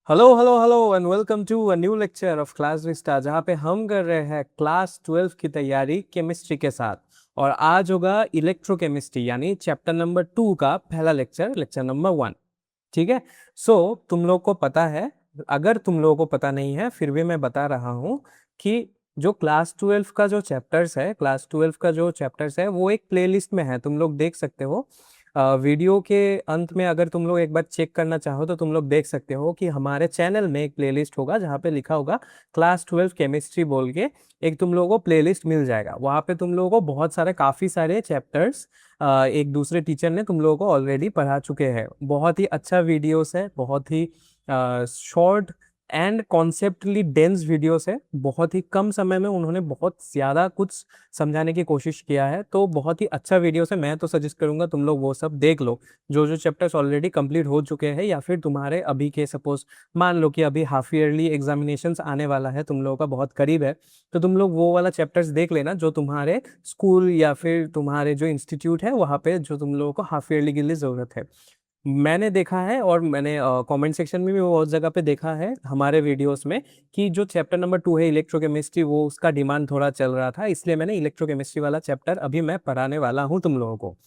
Hello hello hello and welcome to a new lecture of Class Vista, जहाँ पे हम कर रहे हैं क्लास 12 की तैयारी केमिस्ट्री के साथ। और आज होगा इलेक्ट्रोकेमिस्ट्री यानी चैप्टर नंबर 2 का पहला लेक्चर, लेक्चर नंबर 1। ठीक है। तुम लोग को पता है, अगर तुम लोगों को पता नहीं है फिर भी मैं बता रहा हूँ कि जो क्लास 12 का जो चैप्टर्स है वो एक प्लेलिस्ट में है, तुम लोग देख सकते हो। वीडियो के अंत में अगर तुम लोग एक बार चेक करना चाहो तो तुम लोग देख सकते हो कि हमारे चैनल में एक प्लेलिस्ट होगा जहाँ पे लिखा होगा क्लास 12 केमिस्ट्री बोल के। एक तुम लोगों को प्लेलिस्ट मिल जाएगा, वहाँ पे तुम लोगों को बहुत सारे काफ़ी सारे चैप्टर्स एक दूसरे टीचर ने तुम लोगों को ऑलरेडी पढ़ा चुके हैं। बहुत ही अच्छा वीडियोस है, बहुत ही शॉर्ट एंड कॉन्सेप्टली डेंस वीडियोस है। बहुत ही कम समय में उन्होंने बहुत ज़्यादा कुछ समझाने की कोशिश किया है, तो बहुत ही अच्छा वीडियोस है। मैं तो सजेस्ट करूंगा तुम लोग वो सब देख लो, जो जो चैप्टर्स ऑलरेडी कंप्लीट हो चुके हैं या फिर तुम्हारे अभी के, सपोज मान लो कि अभी हाफ ईयरली एग्जामिनेशंस आने वाला है, तुम लोगों का बहुत करीब है, तो तुम लोग वो वाला चैप्टर्स देख लेना जो तुम्हारे स्कूल या फिर तुम्हारे जो इंस्टीट्यूट है वहाँ पे जो तुम लोगों को हाफ ईयरली के लिए ज़रूरत है। मैंने देखा है और मैंने कमेंट सेक्शन में भी बहुत जगह पे देखा है हमारे वीडियोस में कि जो चैप्टर नंबर 2 है इलेक्ट्रोकेमिस्ट्री, वो उसका डिमांड थोड़ा चल रहा था, इसलिए मैंने इलेक्ट्रोकेमिस्ट्री वाला चैप्टर अभी मैं पढ़ाने वाला हूँ तुम लोगों को।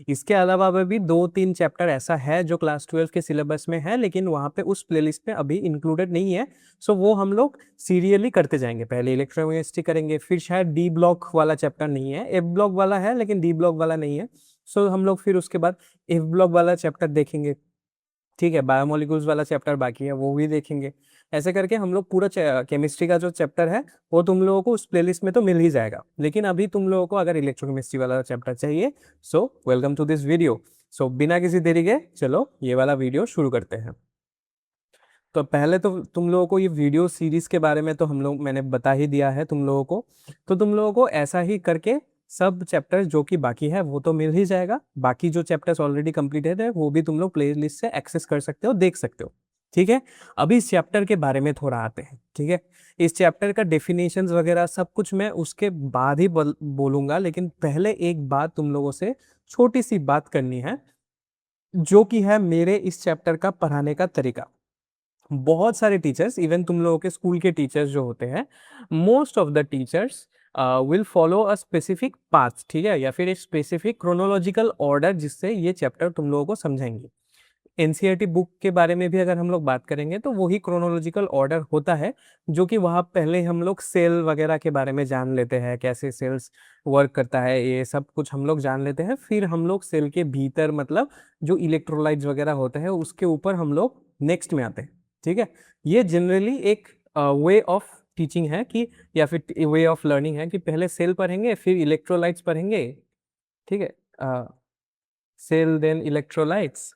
इसके अलावा भी 2-3 चैप्टर ऐसा है जो क्लास 12 के सिलेबस में है लेकिन वहाँ पे उस प्लेलिस्ट में अभी इंक्लूडेड नहीं है। वो हम लोग सीरियली करते जाएंगे, पहले इलेक्ट्रोकेमिस्ट्री करेंगे, फिर शायद डी ब्लॉक वाला चैप्टर नहीं है, एफ ब्लॉक वाला है लेकिन डी ब्लॉक वाला नहीं है। हम लोग फिर उसके बाद एफ ब्लॉक वाला चैप्टर देखेंगे। ठीक है, बायोमोलिक्यूल्स वाला चैप्टर बाकी है, वो भी देखेंगे। ऐसे करके हम लोग पूरा केमिस्ट्री का जो चैप्टर है वो तुम लोगों को उस प्लेलिस्ट में तो मिल ही जाएगा, लेकिन अभी तुम लोगों को अगर इलेक्ट्रोकेमिस्ट्री वाला चैप्टर चाहिए, वेलकम टू दिस वीडियो। बिना किसी देरी के चलो ये वाला वीडियो शुरू करते हैं। तो पहले तो तुम लोगों को ये वीडियो सीरीज के बारे में तो मैंने बता ही दिया है तुम लोगों को। तो तुम लोगों को ऐसा ही करके सब चैप्टर्स जो कि बाकी है वो तो मिल ही जाएगा, बाकी जो चैप्टर्स ऑलरेडी कंप्लीटेड है वो भी तुम लोग प्लेलिस्ट से एक्सेस कर सकते हो, देख सकते हो। ठीक है। अभी इस चैप्टर के बारे में थोड़ा आते हैं। ठीक है। इस चैप्टर का डेफिनेशंस वगैरह सब कुछ मैं उसके बाद ही बोलूंगा, लेकिन पहले एक बात तुम लोगों से छोटी सी बात करनी है, जो कि है मेरे इस चैप्टर का पढ़ाने का तरीका। बहुत सारे टीचर्स, इवन तुम लोगों के स्कूल के टीचर्स जो होते हैं, most of the teachers will follow a specific path, ठीक है, या फिर एक स्पेसिफिक क्रोनोलॉजिकल ऑर्डर जिससे ये चैप्टर तुम लोगों को समझाएंगे। एनसीईआरटी बुक के बारे में भी अगर हम लोग बात करेंगे तो वही क्रोनोलॉजिकल ऑर्डर होता है, जो कि वहाँ पहले हम लोग सेल वगैरह के बारे में जान लेते हैं, कैसे सेल्स वर्क करता है, ये सब कुछ हम लोग जान लेते हैं। फिर हम लोग सेल के भीतर मतलब जो इलेक्ट्रोलाइट्स वगैरह होते हैं उसके ऊपर हम लोग नेक्स्ट में आते हैं। ठीक है। ये जनरली एक वे ऑफ टीचिंग है कि, या फिर वे ऑफ लर्निंग है कि पहले सेल पढ़ेंगे फिर इलेक्ट्रोलाइट्स पढ़ेंगे। ठीक है। सेल देन इलेक्ट्रोलाइट्स,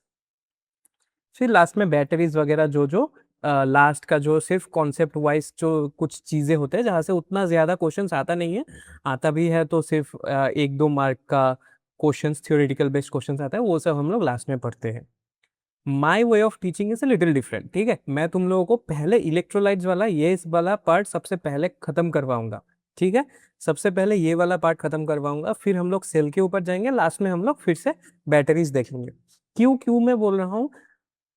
फिर लास्ट में बैटरीज वगैरह, जो जो लास्ट का जो सिर्फ कॉन्सेप्ट वाइज जो कुछ चीज़ें होते हैं जहाँ से उतना ज़्यादा क्वेश्चंस आता नहीं है, आता भी है तो सिर्फ 1-2 मार्क का क्वेश्चंस, थ्योरेटिकल बेस्ड क्वेश्चंस आता है, वो सब हम लोग लास्ट में पढ़ते हैं। My way of teaching is a little different. ठीक है। मैं तुम लोगों को पहले इलेक्ट्रोलाइट्स वाला ये इस वाला पार्ट सबसे पहले खत्म करवाऊंगा। ठीक है। सबसे पहले ये वाला पार्ट खत्म करवाऊंगा, फिर हम लोग सेल के ऊपर जाएंगे, लास्ट में हम लोग फिर से बैटरीज देखेंगे। क्यों क्यों मैं बोल रहा हूँ,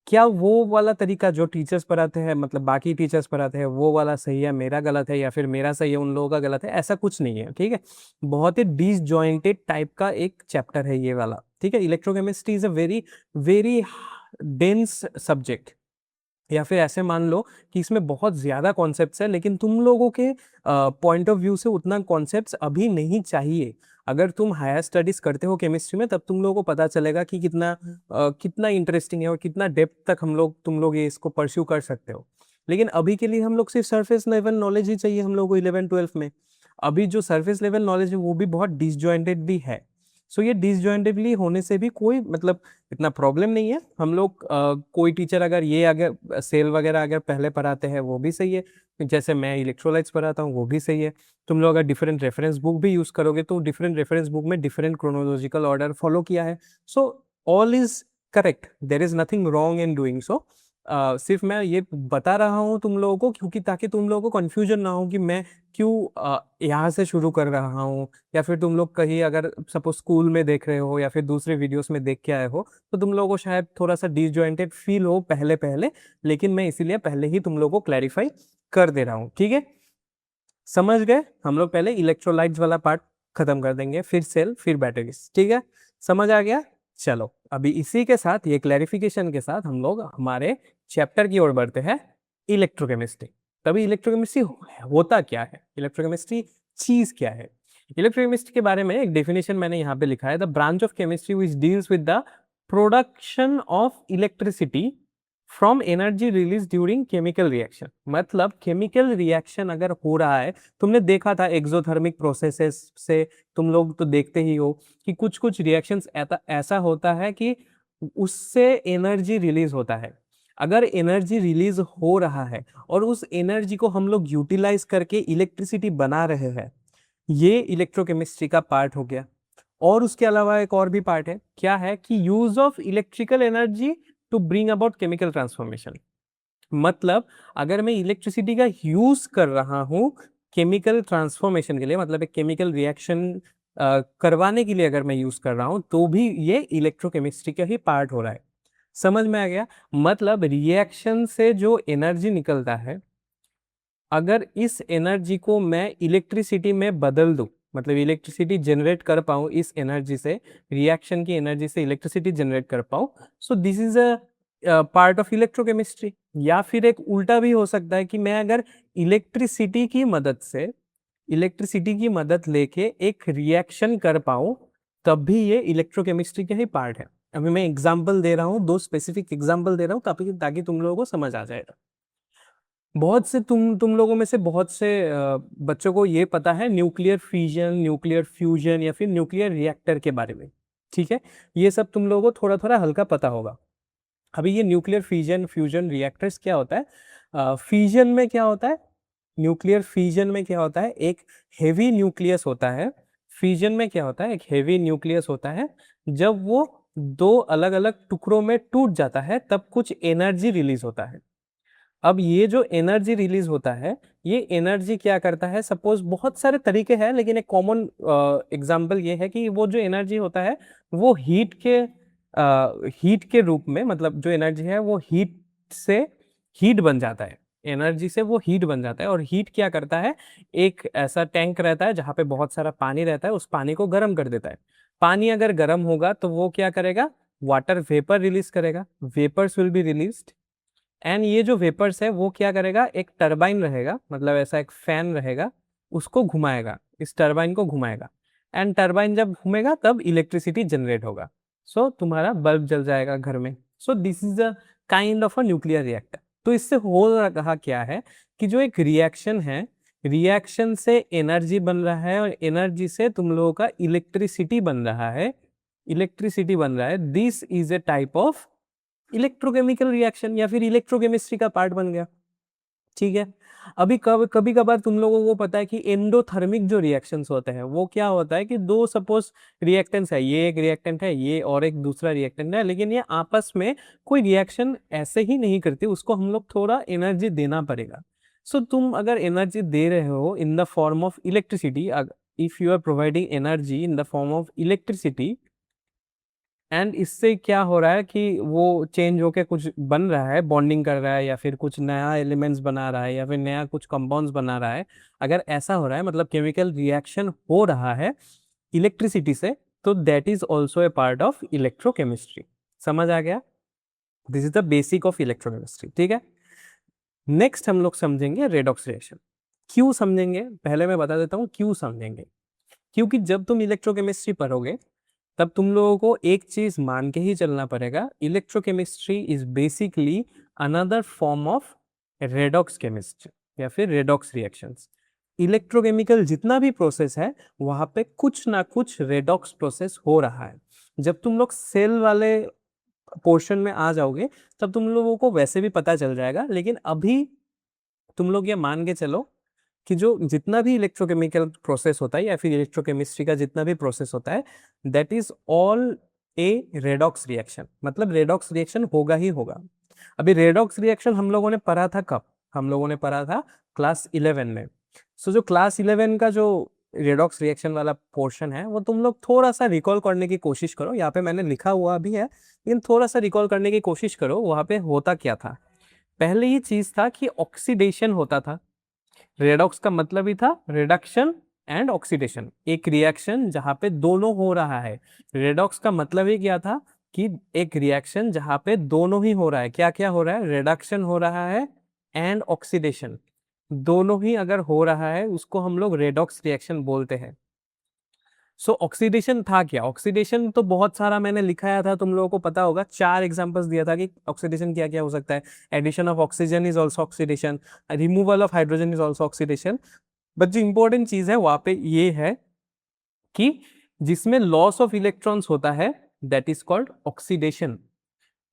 क्या वो वाला तरीका जो टीचर्स पढ़ाते हैं, मतलब बाकी टीचर्स पढ़ाते हैं, वो वाला सही है, मेरा गलत है, या फिर मेरा सही है उन लोगों का गलत है, ऐसा कुछ नहीं है। ठीक है। बहुत ही डिसजॉइंटेड टाइप का एक चैप्टर है ये वाला। ठीक है। Electrochemistry is a very very dense subject, या फिर ऐसे मान लो कि इसमें बहुत ज्यादा कॉन्सेप्ट्स है, लेकिन तुम लोगों के पॉइंट ऑफ व्यू से उतना कॉन्सेप्ट्स अभी नहीं चाहिए। अगर तुम हायर स्टडीज करते हो केमिस्ट्री में तब तुम लोगों को पता चलेगा कि कितना इंटरेस्टिंग है और कितना डेप्थ तक तुम लोग ये इसको परस्यू कर सकते हो। लेकिन अभी के लिए हम लोग सिर्फ सरफेस लेवल नॉलेज ही चाहिए हम लोग को 11-12 में। अभी जो सरफेस लेवल नॉलेज है वो भी बहुत डिसजॉइंटेड भी है। ये डिसजॉइंटेडली होने से भी कोई मतलब इतना प्रॉब्लम नहीं है। हम लोग कोई टीचर अगर ये अगर सेल वगैरह अगर पहले पढ़ाते हैं वो भी सही है, जैसे मैं इलेक्ट्रोलाइट्स पढ़ाता हूँ वो भी सही है। तुम लोग अगर डिफरेंट रेफरेंस बुक भी यूज करोगे तो डिफरेंट रेफरेंस बुक में डिफरेंट क्रोनोलॉजिकल ऑर्डर फॉलो किया है। So all is correct, there is nothing wrong in doing so. सिर्फ मैं ये बता रहा हूँ तुम लोगों को, क्योंकि ताकि तुम लोगों को कंफ्यूजन ना हो कि मैं क्यों यहाँ से शुरू कर रहा हूँ, या फिर तुम लोग कहीं अगर सपोज स्कूल में देख रहे हो या फिर दूसरे वीडियोस में देख के आए हो तो तुम लोगों को शायद थोड़ा सा डिसजॉइंटेड फील हो पहले पहले, लेकिन मैं इसीलिए पहले ही तुम लोगों को क्लैरिफाई कर दे रहा हूँ, ठीक है। समझ गए? हम लोग पहले इलेक्ट्रोलाइट्स वाला पार्ट खत्म कर देंगे, फिर सेल, फिर बैटरीज, ठीक है। समझ आ गया? चलो अभी इसी के साथ, ये क्लैरिफिकेशन के साथ हम लोग हमारे चैप्टर की ओर बढ़ते हैं, इलेक्ट्रोकेमिस्ट्री। तभी इलेक्ट्रोकेमिस्ट्री होता क्या है, इलेक्ट्रोकेमिस्ट्री चीज क्या है। इलेक्ट्रोकेमिस्ट्री के बारे में एक डेफिनेशन मैंने यहाँ पे लिखा है, the branch of chemistry which deals with the production of electricity from energy release during chemical reaction. मतलब केमिकल रिएक्शन अगर हो रहा है, तुमने देखा था एक्सोथर्मिक प्रोसेसेस से, तुम लोग तो देखते ही हो कि कुछ कुछ रिएक्शंस ऐसा होता है कि उससे एनर्जी रिलीज होता है। अगर एनर्जी रिलीज हो रहा है और उस एनर्जी को हम लोग यूटिलाइज करके इलेक्ट्रिसिटी बना रहे हैं, ये इलेक्ट्रोकेमिस्ट्री का पार्ट हो गया। और उसके अलावा एक और भी पार्ट है, क्या है कि use of electrical energy to bring about chemical transformation. मतलब अगर मैं इलेक्ट्रिसिटी का यूज कर रहा हूं केमिकल ट्रांसफॉर्मेशन के लिए, मतलब एक केमिकल रिएक्शन करवाने के लिए अगर मैं यूज कर रहा हूं, तो भी ये इलेक्ट्रोकेमिस्ट्री का ही पार्ट हो रहा है। समझ में आ गया? मतलब रिएक्शन से जो एनर्जी निकलता है, अगर इस एनर्जी को मैं इलेक्ट्रिसिटी में बदल दूं, मतलब इलेक्ट्रिसिटी जनरेट कर पाऊं इस एनर्जी से, रिएक्शन की एनर्जी से इलेक्ट्रिसिटी जनरेट कर पाऊं, सो this is a part of electrochemistry. या फिर एक उल्टा भी हो सकता है कि मैं अगर इलेक्ट्रिसिटी की मदद से, इलेक्ट्रिसिटी की मदद लेके एक रिएक्शन कर पाऊं, तब भी ये इलेक्ट्रोकेमिस्ट्री के ही पार्ट है। अभी मैं एग्जाम्पल दे रहा हूँ, दो स्पेसिफिक एग्जाम्पल दे रहा हूँ ताकि ताकि तुम लोगों को समझ आ जाएगा। बहुत से तुम लोगों में से बहुत से बच्चों को ये पता है न्यूक्लियर फिजन, न्यूक्लियर फ्यूजन या फिर न्यूक्लियर रिएक्टर के बारे में, ठीक है। ये सब तुम लोगों को थोड़ा थोड़ा हल्का पता होगा। अभी ये न्यूक्लियर फिजन, फ्यूजन, रिएक्टर्स क्या होता है? फिजन में क्या होता है, न्यूक्लियर फिजन में क्या होता है, एक हेवी न्यूक्लियस होता है। फिजन में क्या होता है, एक हेवी न्यूक्लियस होता है। जब वो दो अलग अलग टुकड़ों में टूट जाता है तब कुछ एनर्जी रिलीज होता है। अब ये जो एनर्जी रिलीज होता है, ये एनर्जी क्या करता है, सपोज बहुत सारे तरीके हैं लेकिन एक कॉमन एग्जांपल ये है कि वो जो एनर्जी होता है वो हीट के रूप में, मतलब जो एनर्जी है वो हीट से हीट बन जाता है, एनर्जी से वो हीट बन जाता है। और हीट क्या करता है, एक ऐसा टैंक रहता है जहाँ पे बहुत सारा पानी रहता है, उस पानी को गर्म कर देता है। पानी अगर गर्म होगा तो वो क्या करेगा, वाटर वेपर रिलीज करेगा, vapours will be released. And ये जो वेपर्स है वो क्या करेगा, एक टरबाइन रहेगा, मतलब ऐसा एक फैन रहेगा, उसको घुमाएगा, इस टरबाइन को घुमाएगा। एंड टरबाइन जब घूमेगा तब इलेक्ट्रिसिटी जनरेट होगा, सो तुम्हारा बल्ब जल जाएगा घर में। सो this is a kind of a nuclear reactor. तो इससे हो रहा क्या है कि जो एक रिएक्शन है, रिएक्शन से एनर्जी बन रहा है और एनर्जी से तुम लोगों का इलेक्ट्रिसिटी बन रहा है, इलेक्ट्रिसिटी बन रहा है। This is a type of electrochemical reaction या फिर इलेक्ट्रोकेमिस्ट्री का पार्ट बन गया, ठीक है। अभी कभी कभार तुम लोगों को पता है कि एंडोथर्मिक जो रिएक्शंस होते हैं वो क्या होता है कि दो सपोज रिएक्टेंट्स है, ये एक रिएक्टेंट है, ये और एक दूसरा रिएक्टेंट है, लेकिन ये आपस में कोई रिएक्शन ऐसे ही नहीं करती, उसको हम लोग थोड़ा एनर्जी देना पड़ेगा। सो तुम अगर एनर्जी दे रहे हो in the form of electricity, if you are providing energy in the form of electricity, and इससे क्या हो रहा है कि वो चेंज होके कुछ बन रहा है, बॉन्डिंग कर रहा है या फिर कुछ नया एलिमेंट्स बना रहा है या फिर नया कुछ कंपाउंड्स बना रहा है, अगर ऐसा हो रहा है मतलब केमिकल रिएक्शन हो रहा है इलेक्ट्रिसिटी से, तो that is also a part of electrochemistry. समझ आ गया? This is the basic of electrochemistry, ठीक है। नेक्स्ट हम लोग समझेंगे रेडॉक्स रिएक्शन। क्यों समझेंगे, पहले मैं बता देता हूँ क्यों समझेंगे। क्योंकि जब तुम इलेक्ट्रोकेमिस्ट्री पढ़ोगे तब तुम लोगों को एक चीज मान के ही चलना पड़ेगा, electrochemistry is basically another form of redox chemistry या फिर रेडॉक्स रिएक्शंस। इलेक्ट्रोकेमिकल जितना भी प्रोसेस है वहां पे कुछ ना कुछ रेडॉक्स प्रोसेस हो रहा है। जब तुम लोग सेल वाले पोर्शन में आ जाओगे तब तुम लोगों को वैसे भी पता चल जाएगा, लेकिन अभी तुम लोग ये मान के चलो कि जो जितना भी इलेक्ट्रोकेमिकल प्रोसेस होता है या फिर इलेक्ट्रोकेमिस्ट्री का जितना भी प्रोसेस होता है, that is all A redox reaction, मतलब रेडॉक्स रिएक्शन होगा ही होगा। अभी रेडॉक्स रिएक्शन हम लोगों ने पढ़ा था कब? हम लोगों ने पढ़ा था क्लास 11 में। सो जो क्लास 11 का जो रेडॉक्स रिएक्शन वाला पोर्शन है वो तुम लोग थोड़ा सा रिकॉल करने की कोशिश करो। यहाँ पे मैंने लिखा हुआ भी है, लेकिन थोड़ा सा रिकॉल करने की कोशिश करो। वहां पे होता क्या था? पहले ही चीज था कि ऑक्सीडेशन होता था। रेडॉक्स का मतलब ही था रिडक्शन एंड ऑक्सीडेशन, एक रिएक्शन जहां पे दोनों हो रहा है। रेडॉक्स का मतलब ही क्या था कि एक रिएक्शन जहां पे दोनों ही हो रहा है। क्या क्या हो रहा है? रिडक्शन हो रहा है एंड ऑक्सीडेशन, दोनों ही अगर हो रहा है उसको हम लोग रेडॉक्स रिएक्शन बोलते हैं। सो ऑक्सीडेशन था क्या? ऑक्सीडेशन तो बहुत सारा मैंने लिखाया था, तुम लोगों को पता होगा। 4 एग्जांपल्स दिया था कि ऑक्सीडेशन क्या क्या हो सकता है। Addition of oxygen is also oxidation, removal of hydrogen is also oxidation. But जो इंपॉर्टेंट चीज है वहां पे ये है कि जिसमें लॉस ऑफ इलेक्ट्रॉन्स होता है दैट इज कॉल्ड ऑक्सीडेशन।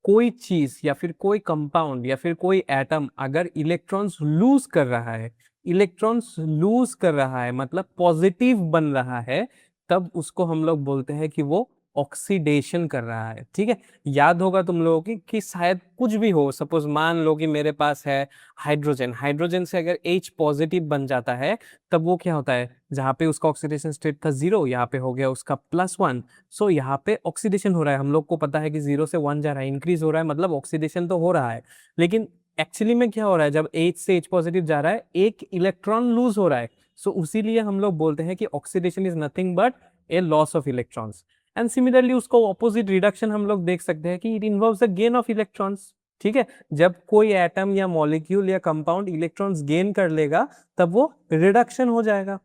कोई चीज या फिर कोई कंपाउंड या फिर कोई एटम अगर इलेक्ट्रॉन्स लूज कर रहा है, इलेक्ट्रॉन्स लूज कर रहा है मतलब पॉजिटिव बन रहा है, तब उसको हम लोग बोलते हैं कि वो ऑक्सीडेशन कर रहा है। ठीक है, याद होगा तुम लोगों की कि शायद कुछ भी हो, सपोज मान लो कि मेरे पास है हाइड्रोजन, हाइड्रोजन से अगर H पॉजिटिव बन जाता है तब वो क्या होता है? जहां पे उसका ऑक्सीडेशन स्टेट था 0, यहाँ पे हो गया उसका +1। सो यहाँ पे ऑक्सीडेशन हो रहा है। हम लोग को पता है कि 0 से 1 जा रहा है, इंक्रीज हो रहा है, मतलब ऑक्सीडेशन तो हो रहा है। लेकिन एक्चुअली में क्या हो रहा है? जब H से H पॉजिटिव जा रहा है एक इलेक्ट्रॉन लूज हो रहा है। सो उसीलिए हम लोग बोलते हैं कि oxidation is nothing but A loss of electrons. And similarly उसको ऑपोजिट रिडक्शन हम लोग देख सकते हैं कि it involves the gain of electrons. ठीक है, जब कोई एटम या मॉलिक्यूल या कंपाउंड इलेक्ट्रॉन्स गेन कर लेगा तब वो रिडक्शन हो जाएगा।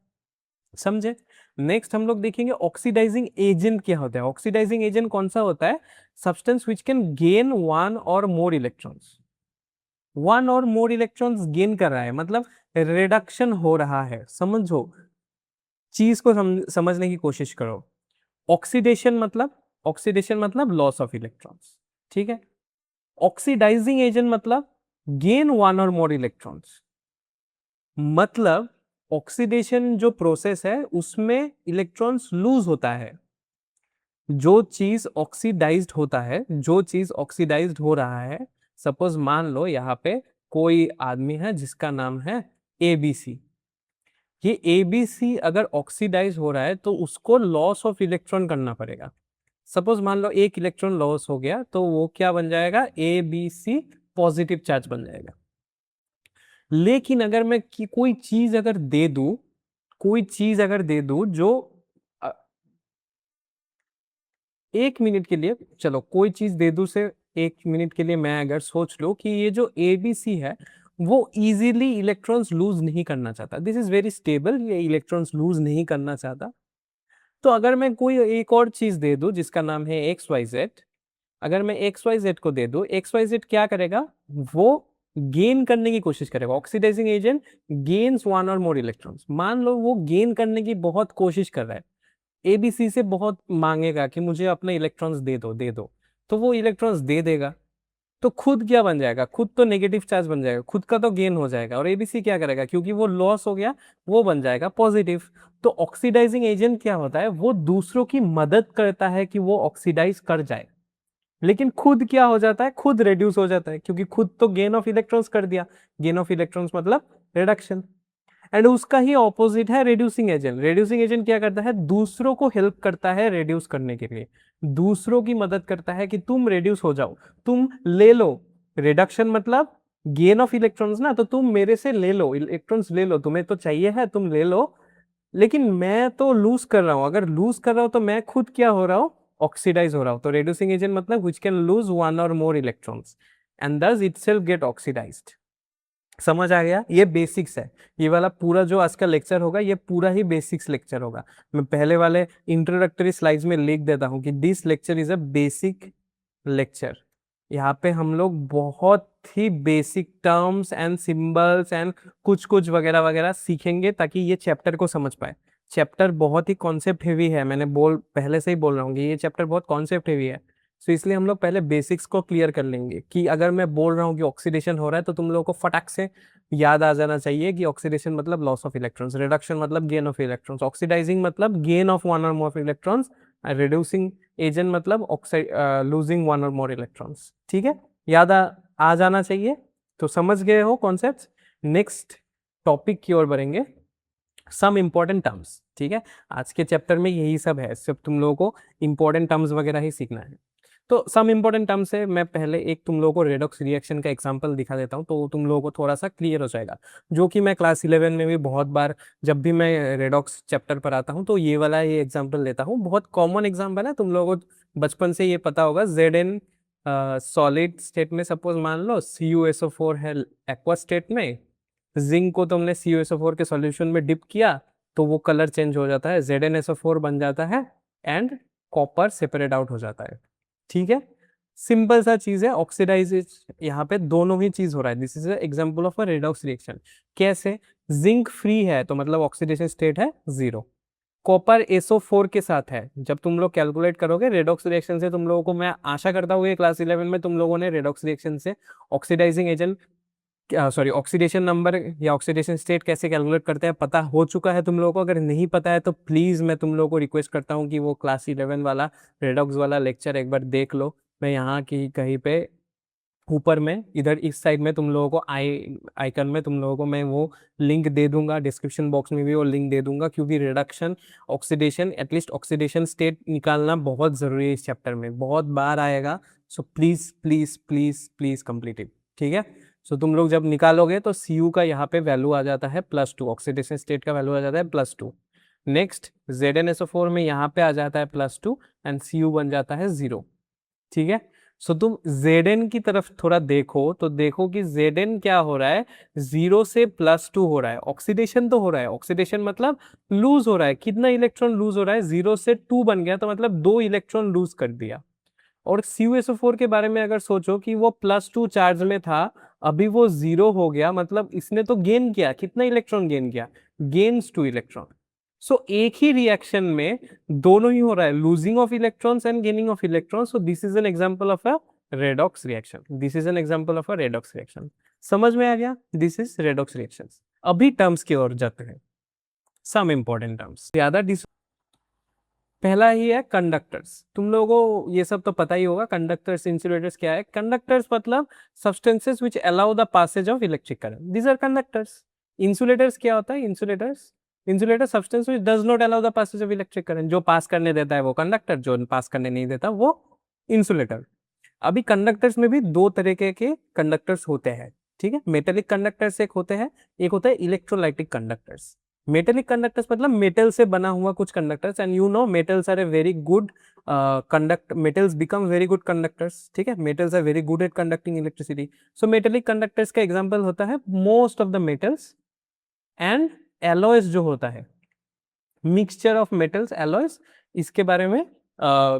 समझे? नेक्स्ट हम लोग देखेंगे ऑक्सीडाइजिंग एजेंट क्या होता है। ऑक्सीडाइजिंग एजेंट कौन सा होता है? Substance which can gain one और मोर इलेक्ट्रॉन्स। वन और मोर इलेक्ट्रॉन्स गेन कर रहा है मतलब रिडक्शन हो रहा है। समझो, चीज को समझने की कोशिश करो। ऑक्सीडेशन मतलब, ऑक्सीडेशन मतलब लॉस ऑफ इलेक्ट्रॉन्स। ठीक है, ऑक्सीडाइजिंग एजेंट मतलब गेन वन और मोर इलेक्ट्रॉन्स। मतलब ऑक्सीडेशन जो प्रोसेस है उसमें इलेक्ट्रॉन्स लूज होता है। जो चीज ऑक्सीडाइज्ड होता है, जो चीज ऑक्सीडाइज्ड हो रहा है, सपोज मान लो यहाँ पे कोई आदमी है जिसका नाम है एबीसी। ये एबीसी अगर ऑक्सीडाइज हो रहा है तो उसको लॉस ऑफ इलेक्ट्रॉन करना पड़ेगा। सपोज मान लो एक इलेक्ट्रॉन लॉस हो गया तो वो क्या बन जाएगा? एबीसी पॉजिटिव चार्ज बन जाएगा। लेकिन अगर मैं कोई चीज अगर दे दूं, कोई चीज अगर दे दूं जो 1 मिनट के लिए, चलो कोई चीज दे दूं से 1 मिनट के लिए मैं अगर सोच लो कि ये जो एबीसी है वो इजीली इलेक्ट्रॉन्स लूज नहीं करना चाहता, दिस इज वेरी स्टेबल, ये इलेक्ट्रॉन्स लूज नहीं करना चाहता, तो अगर मैं कोई एक और चीज दे दूं जिसका नाम है एक्स वाई जेड, अगर मैं एक्स वाई जेड को दे दूं, एक्स वाई जेड क्या करेगा? वो गेन करने की कोशिश करेगा। ऑक्सीडाइजिंग एजेंट गेन्स वन और मोर इलेक्ट्रॉन्स। मान लो वो गेन करने की बहुत कोशिश कर रहा है, एबीसी से बहुत मांगेगा कि मुझे अपने इलेक्ट्रॉन्स दे दो दे दो, तो वो इलेक्ट्रॉन्स दे देगा। तो खुद क्या बन जाएगा? खुद तो नेगेटिव चार्ज बन जाएगा, खुद का तो गेन हो जाएगा। और एबीसी क्या करेगा? क्योंकि वो लॉस हो गया, वो बन जाएगा पॉजिटिव। तो ऑक्सीडाइजिंग एजेंट क्या होता है? वो दूसरों की मदद करता है कि वो ऑक्सीडाइज कर जाए, लेकिन खुद क्या हो जाता है? खुद रिड्यूस हो जाता है, क्योंकि खुद तो गेन ऑफ इलेक्ट्रॉन्स कर दिया। गेन ऑफ इलेक्ट्रॉन्स मतलब रिडक्शन। एंड उसका ही ऑपोजिट है रिड्यूसिंग एजेंट। रिड्यूसिंग एजेंट क्या करता है? दूसरों को हेल्प करता है रिड्यूस करने के लिए, दूसरों की मदद करता है कि तुम रिड्यूस हो जाओ, तुम ले लो। रिडक्शन मतलब गेन ऑफ इलेक्ट्रॉन्स ना, तो तुम मेरे से ले लो, इलेक्ट्रॉन्स ले लो, तुम्हें तो चाहिए है तुम ले लो, लेकिन मैं तो लूज कर रहा हूं। अगर लूज कर रहा हूं तो मैं खुद क्या हो रहा हूं? ऑक्सीडाइज हो रहा हूं। तो रिड्यूसिंग एजेंट मतलब व्हिच कैन लूज वन और मोर इलेक्ट्रॉन्स एंड दस इटसेल्फ गेट ऑक्सीडाइज्ड। समझ आ गया? ये बेसिक्स है। ये वाला पूरा जो आज का लेक्चर होगा ये पूरा ही बेसिक्स लेक्चर होगा। मैं पहले वाले इंट्रोडक्टरी स्लाइड्स में लिख देता हूं कि this lecture is a basic lecture. यहाँ पे हम लोग बहुत ही basic terms and symbols and कुछ कुछ वगैरह वगैरह सीखेंगे ताकि ये चैप्टर को समझ पाए। चैप्टर बहुत ही कॉन्सेप्ट हेवी है, मैंने पहले से ही बोल रहा हूँ कि ये चैप्टर बहुत कॉन्सेप्ट हेवी है। तो इसलिए हम लोग पहले बेसिक्स को क्लियर कर लेंगे कि अगर मैं बोल रहा हूँ कि ऑक्सीडेशन हो रहा है तो तुम लोगों को फटाक से याद आ जाना चाहिए कि ऑक्सीडेशन मतलब लॉस ऑफ इलेक्ट्रॉन्स, रिडक्शन मतलब गेन ऑफ इलेक्ट्रॉन्स, ऑक्सीडाइजिंग मतलब गेन ऑफ वन और मोर इलेक्ट्रॉन्स, रिड्यूसिंग एजेंट मतलब ऑक्साइड लूजिंग वन और मोर इलेक्ट्रॉन्स। ठीक है, याद आ जाना चाहिए। तो समझ गए हो कॉन्सेप्ट। नेक्स्ट टॉपिक की ओर बढ़ेंगे, सम इम्पोर्टेंट टर्म्स। ठीक है, आज के चैप्टर में यही सब है, सिर्फ तुम लोगों को इम्पोर्टेंट टर्म्स वगैरह ही सीखना है। तो सम इम्पोर्टेंट टर्म्स है, मैं पहले एक तुम लोगों को रेडॉक्स रिएक्शन का एग्जांपल दिखा देता हूँ, तो तुम लोगों को थोड़ा सा क्लियर हो जाएगा, जो कि मैं क्लास 11 में भी बहुत बार, जब भी मैं रेडॉक्स चैप्टर पर आता हूँ तो ये एग्जाम्पल लेता हूँ। बहुत कॉमन एग्जाम्पल है, तुम लोगों को बचपन से ये पता होगा। ZN सॉलिड स्टेट में सपोज मान लो CuSO4 है एक्वा स्टेट में, जिंक को तुमने CuSO4 के सॉल्यूशन में डिप किया तो वो कलर चेंज हो जाता है, ZnSO4 बन जाता है एंड कॉपर सेपरेट आउट हो जाता है। ठीक है, सिंपल सा चीज है। ऑक्सीडाइज यहाँ पे दोनों ही चीज हो रहा है। This is example of a redox reaction. कैसे? जिंक फ्री है तो मतलब ऑक्सीडेशन स्टेट है 0, कॉपर SO4 के साथ है। जब तुम लोग कैलकुलेट करोगे रेडॉक्स रिएक्शन से, तुम लोगों को मैं आशा करता हूँ क्लास 11 में तुम लोगों ने रेडॉक्स रिएक्शन से oxidising agent, sorry, oxidation number या ऑक्सीडेशन स्टेट कैसे कैलकुलेट करते हैं पता हो चुका है तुम लोगों को। अगर नहीं पता है तो प्लीज मैं तुम लोगों को रिक्वेस्ट करता हूँ कि वो क्लास 11 वाला रेडॉक्स वाला लेक्चर एक बार देख लो। मैं यहाँ की कहीं पे ऊपर में इधर इस साइड में तुम लोगों को आइकन में तुम लोगों को मैं वो लिंक दे दूंगा, डिस्क्रिप्शन बॉक्स में भी वो लिंक दे दूंगा, क्योंकि reduction, oxidation, at least oxidation state निकालना बहुत जरूरी है, इस चैप्टर में बहुत बार आएगा। So please please please please complete it. ठीक है, सो तुम लोग जब निकालोगे तो Cu का यहाँ पे वैल्यू आ जाता है +2, ऑक्सीडेशन स्टेट का वैल्यू आ जाता है +2। नेक्स्ट ZnSO4 में यहाँ पे आ जाता है +2 एंड Cu बन जाता है 0। ठीक है, सो तुम Zn की तरफ थोड़ा देखो तो देखो कि Zn क्या हो रहा है, 0 से +2 हो रहा है। ऑक्सीडेशन तो हो रहा है, ऑक्सीडेशन मतलब लूज हो रहा है। कितना इलेक्ट्रॉन लूज हो रहा है? 0 से 2 बन गया, तो मतलब 2 इलेक्ट्रॉन लूज कर दिया। और CuSO4 के बारे में अगर सोचो कि वो +2 चार्ज में था, अभी वो 0 हो गया, मतलब इसने तो गेन किया। कितना इलेक्ट्रॉन गेन किया? Gains 2 electron. सो एक ही रिएक्शन में दोनों ही हो रहा है, losing of electrons and gaining of electrons. So this is an example of a redox reaction. This is an example of a redox reaction. समझ में आ गया? This is redox reaction. अभी टर्म्स की ओर जाते हैं, सम इंपॉर्टेंट टर्म्स। ज्यादा पहला ही है कंडक्टर्स। तुम लोगों को ये सब तो पता ही होगा। कंडक्टर्स, इंसुलेटर्स क्या है? कंडक्टर्स मतलब substances which allow the passage of electric current, these are conductors. Insulators क्या होता है? Insulator substance which does not allow the passage of electric current. जो पास करने देता है वो कंडक्टर, जो पास करने नहीं देता वो इंसुलेटर। अभी कंडक्टर्स में भी दो तरीके के कंडक्टर्स होते हैं। ठीक है, मेटेलिक कंडक्टर्स एक होते हैं, एक होता है इलेक्ट्रोलाइटिक कंडक्टर्स। मेटेलिक कंडक्टर्स मतलब मेटल से बना हुआ कुछ conductors, and you know metals are a very good metals become very good conductors. ठीक है, metals are very good at conducting electricity. So metallic conductors का एग्जांपल होता है most of the metals and alloys, जो होता है mixture of metals, alloys. इसके बारे में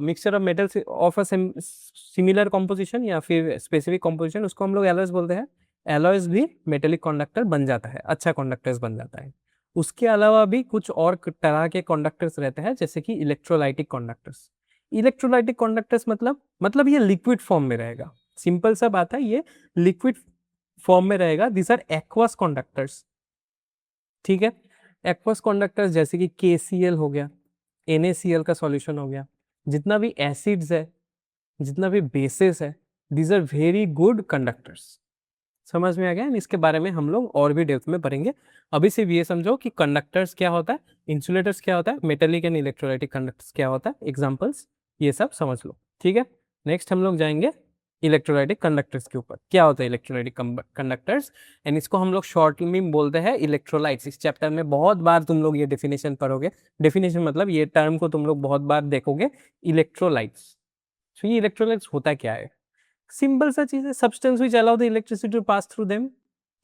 mixture of metals of a similar composition या फिर स्पेसिफिक कॉम्पोजिशन, उसको हम लोग एलॉयज बोलते हैं। एलॉयज भी मेटेलिक कंडक्टर बन जाता है, अच्छा कंडक्टर्स बन जाता है। उसके अलावा भी कुछ और तरह के कंडक्टर्स रहते हैं, जैसे कि इलेक्ट्रोलाइटिक कंडक्टर्स। इलेक्ट्रोलाइटिक कंडक्टर्स मतलब ये लिक्विड फॉर्म में रहेगा। सिंपल सा बात है, ये लिक्विड फॉर्म में रहेगा। This are aqueous conductors. ठीक है, एक्वस कंडक्टर्स जैसे कि KCl हो गया, NaCl का सॉल्यूशन हो गया, जितना भी एसिड्स है, जितना भी बेसिस है, these are very good conductors. समझ में आ गया? इसके बारे में हम लोग और भी डेप्थ में पढ़ेंगे। अभी सिर्फ ये समझो कि कंडक्टर्स क्या होता है, इंसुलेटर्स क्या होता है, मेटेलिक एंड इलेक्ट्रोलाइटिक कंडक्टर्स क्या होता है, एग्जांपल्स ये सब समझ लो। ठीक है, नेक्स्ट हम लोग जाएंगे इलेक्ट्रोलाइटिक कंडक्टर्स के ऊपर। क्या होता है इलेक्ट्रोलाइटिक कंडक्टर्स, एंड इसको हम लोग शॉर्ट में बोलते हैं इलेक्ट्रोलाइट्स। इस चैप्टर में बहुत बार तुम लोग ये डेफिनेशन पढ़ोगे। डेफिनेशन मतलब ये टर्म को तुम लोग बहुत बार देखोगे, इलेक्ट्रोलाइट्स। तो ये इलेक्ट्रोलाइट्स होता क्या है? सिंपल सा चीज है, substance which allow the electricity to pass through them.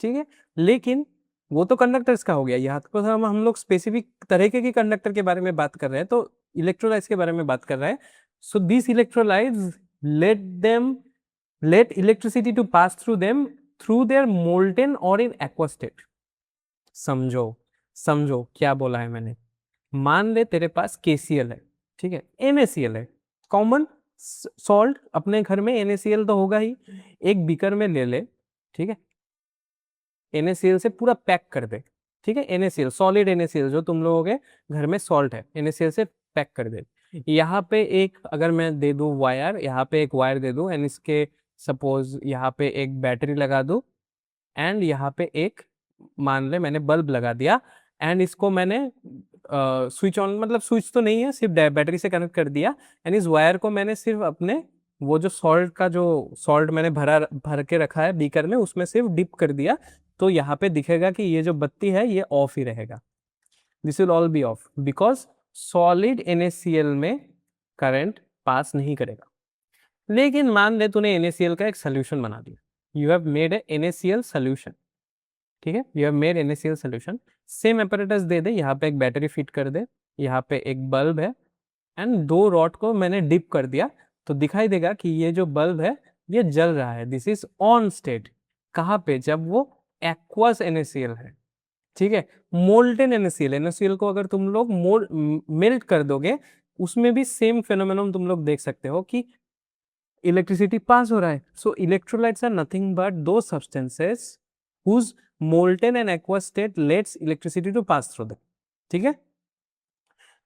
ठीक है, लेकिन वो तो कंडक्टर्स का हो गया। यहाँ पर हम लोग स्पेसिफिक तरीके के कंडक्टर के बारे में बात कर रहे हैं, तो इलेक्ट्रोलाइट्स के बारे में बात कर रहे हैं। So this electrolytes let electricity to pass through them through their molten or in aqua state। समझो समझो क्या बोला है मैंने। मान ले तेरे पास KCl है, ठीक है, NaCl है, कॉमन सॉल्ट। अपने घर में NaCl तो होगा ही। एक बीकर में ले ले, ठीक है, NaCl से पूरा पैक कर दे। ठीक है, NaCl सॉलिड NaCl जो तुम लोगों के घर में सॉल्ट है, NaCl से पैक कर दे। यहाँ पे एक अगर मैं दे दूं वायर, यहाँ पे एक वायर दे दूं एंड इसके सपोज यहाँ पे एक बैटरी लगा दूँ एंड यहाँ पे एक, मान ले मैंने बल्ब लगा दिया एंड इसको मैंने स्विच ऑन, मतलब स्विच तो नहीं है, सिर्फ बैटरी से कनेक्ट कर दिया एंड इस वायर को मैंने सिर्फ अपने वो जो सॉल्ट का, जो सॉल्ट मैंने भर के रखा है बीकर में, उसमें सिर्फ डिप कर दिया, तो यहाँ पे दिखेगा कि ये जो बत्ती है ये ऑफ ही रहेगा। This will all B of because solid NaCl में करंट पास नहीं करेगा। लेकिन मान ले तूने NaCl का एक सोल्यूशन बना दिया, you have made a NaCl solution, ठीक है, you have made NaCl solution. Same apparatus दे दे, यहाँ पे एक बैटरी फिट कर दे, यहाँ पे एक बल्ब है एंड दो रॉड को मैंने डिप कर दिया, तो दिखाई देगा कि ये जो बल्ब है ये जल रहा है। This is on state. कहाँ पे? जब वो एक्वस NaCl है, ठीक है। मोल्टेन NaCl को अगर तुम लोग मेल्ट कर दोगे, उसमें भी सेम फेनोमेनन तुम लोग देख सकते हो कि इलेक्ट्रिसिटी पास हो रहा है। सो इलेक्ट्रोलाइट्स आर नथिंग बट दो substances whose molten and aqueous state lets electricity to pass through them, ठीक है।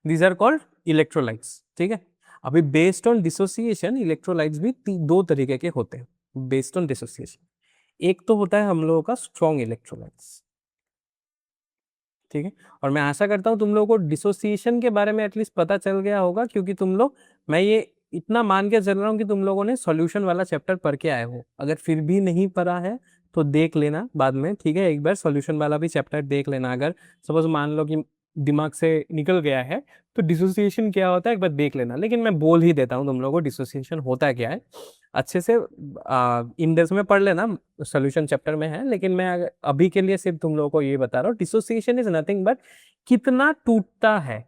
These are called electrolytes, ठीक है। अभी बेस्ड ऑन डिसोसिएशन इलेक्ट्रोलाइट्स भी दो तरीके के होते हैं बेस्ड ऑन डिसोसिएशन। एक तो होता है हम लोगों का स्ट्रॉन्ग इलेक्ट्रोलाइट्स, ठीक है। और मैं आशा करता हूं तुम लोगों को डिसोसिएशन के बारे में एटलीस्ट पता चल गया होगा, क्योंकि तुम लोग, मैं ये इतना मान के चल रहा हूँ कि तुम लोगों ने सॉल्यूशन वाला चैप्टर पढ़ के आए हो। अगर फिर भी नहीं पढ़ा है तो देख लेना बाद में, ठीक है। एक बार सॉल्यूशन वाला भी चैप्टर देख लेना। अगर सपोज मान लो कि दिमाग से निकल गया है तो डिसोसिएशन क्या होता है एक बार देख लेना। लेकिन मैं बोल ही देता हूँ तुम लोगों को डिसोसिएशन होता क्या है, अच्छे से इन डेप्थ में पढ़ लेना, सॉल्यूशन चैप्टर में है। लेकिन मैं अभी के लिए सिर्फ तुम लोगों को ये बता रहा हूँ, डिसोसिएशन इज नथिंग बट कितना टूटता है।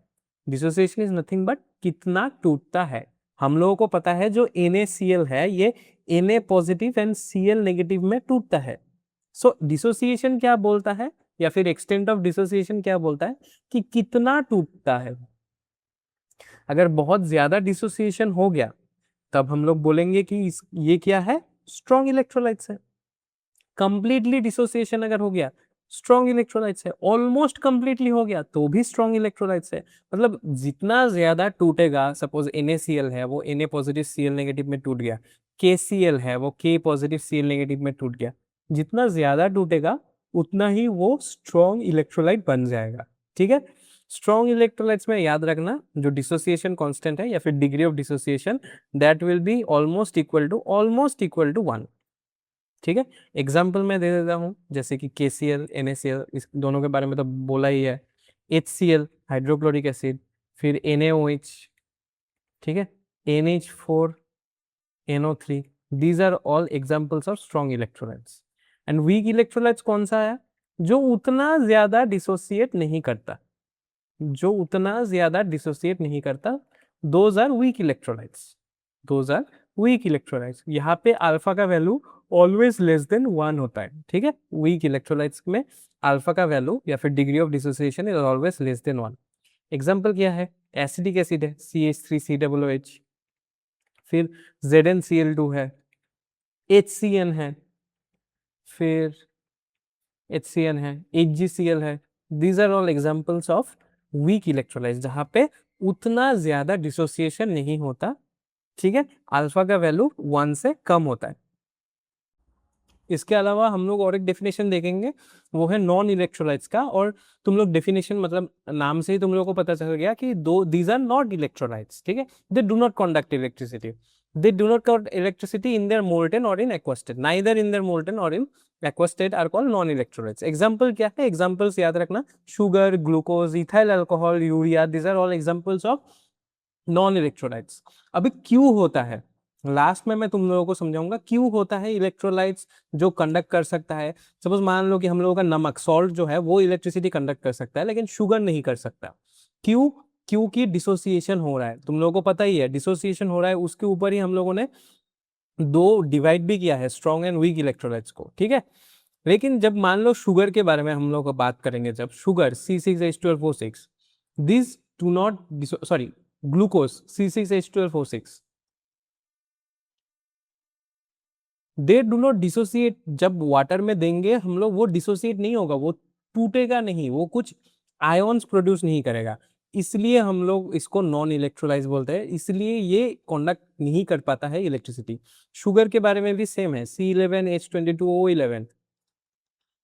डिसोसिएशन इज नथिंग बट कितना टूटता है। हम लोगों को पता है जो NaCl है ये Na positive and Cl negative में टूटता है। सो डिसोसिएशन क्या बोलता है, या फिर एक्सटेंट ऑफ डिसोसिएशन क्या बोलता है कि कितना टूटता है। अगर बहुत ज्यादा डिसोसिएशन हो गया तब हम लोग बोलेंगे कि ये क्या है, स्ट्रॉन्ग इलेक्ट्रोलाइट्स है। कंप्लीटली डिसोसिएशन अगर हो गया, स्ट्रॉन्ग इलेक्ट्रोलाइट्स है। ऑलमोस्ट कंप्लीटली हो गया तो भी स्ट्रॉन्ग इलेक्ट्रोलाइट्स है। मतलब जितना ज्यादा टूटेगा, सपोज NaCl है वो Na पॉजिटिव Cl नेगेटिव में टूट गया, KCl है वो K पॉजिटिव Cl नेगेटिव में टूट गया, जितना ज्यादा टूटेगा उतना ही वो स्ट्रॉन्ग इलेक्ट्रोलाइट बन जाएगा, ठीक है। स्ट्रॉन्ग इलेक्ट्रोलाइट्स में याद रखना जो डिसोसिएशन कांस्टेंट है या फिर degree of dissociation, that will be almost equal to 1, ठीक है। एग्जाम्पल मैं दे देता हूँ, जैसे कि KCl NaCl, इस दोनों के बारे में तो बोला ही है। HCl हाइड्रोक्लोरिक एसिड, फिर NaOH, ठीक है, NH4 NO3, these are all examples of strong electrolytes. And weak electrolytes कौन सा है? जो उतना ज्यादा डिसोसिएट नहीं करता, जो उतना ज्यादा डिसोसिएट नहीं करता, those are weak electrolytes, those are weak electrolytes. यहाँ पे अल्फा का वैल्यू ऑलवेज लेस देन 1 होता है, ठीक है। वीक इलेक्ट्रोलाइट्स में अल्फा का वैल्यू या फिर degree of dissociation is always less than 1। Example क्या है? एसिडिक एसिड है CH3COOH, फिर ZnCl2 है, HCN है, फिर HCN है, HgCl है। These are all examples of weak electrolytes जहां पे उतना ज्यादा डिसोसिएशन नहीं होता, ठीक है। अल्फा का वैल्यू 1 से कम होता है। इसके अलावा हम लोग और एक डेफिनेशन देखेंगे, वो है नॉन इलेक्ट्रोलाइट्स का। और तुम लोग डेफिनेशन, मतलब नाम से ही तुम लोगों को पता चल गया कि दो, दीज आर नॉट इलेक्ट्रोलाइट्स, ठीक है। They do not conduct electricity, they do not conduct electricity in their molten or in aqueous state, neither in their molten or in aqueous state are called non electrolytes। Example क्या है? Examples याद रखना, sugar, glucose, ethyl alcohol, urea, these are all examples of non electrolytes. अभी क्यों होता है, last में मैं तुम लोगों को समझाऊंगा क्यों होता है इलेक्ट्रोलाइट्स जो कंडक्ट कर सकता है। सपोज मान लो कि हम लोगों का नमक, सॉल्ट जो है वो इलेक्ट्रिसिटी कंडक्ट कर सकता है लेकिन शुगर नहीं कर सकता। क्यों? क्योंकि डिसोसिएशन हो रहा है। तुम लोगों को पता ही है डिसोसिएशन हो रहा है, उसके ऊपर ही हम लोगों ने दो डिवाइड भी किया है, स्ट्रॉन्ग एंड वीक इलेक्ट्रोलाइट्स को, ठीक है। लेकिन जब मान लो शुगर के बारे में हम लोग बात करेंगे, जब sugar C6H12O6, this do not, sorry, glucose C6H12O6, they do not dissociate. जब वाटर में देंगे हम लोग, वो डिसोसिएट नहीं होगा, वो टूटेगा नहीं, वो कुछ आयोन्स प्रोड्यूस नहीं करेगा। इसलिए हम लोग इसको नॉन इलेक्ट्रोलाइज बोलते हैं, इसलिए ये कंडक्ट नहीं कर पाता है इलेक्ट्रिसिटी। शुगर के बारे में भी सेम है, C11H22O11,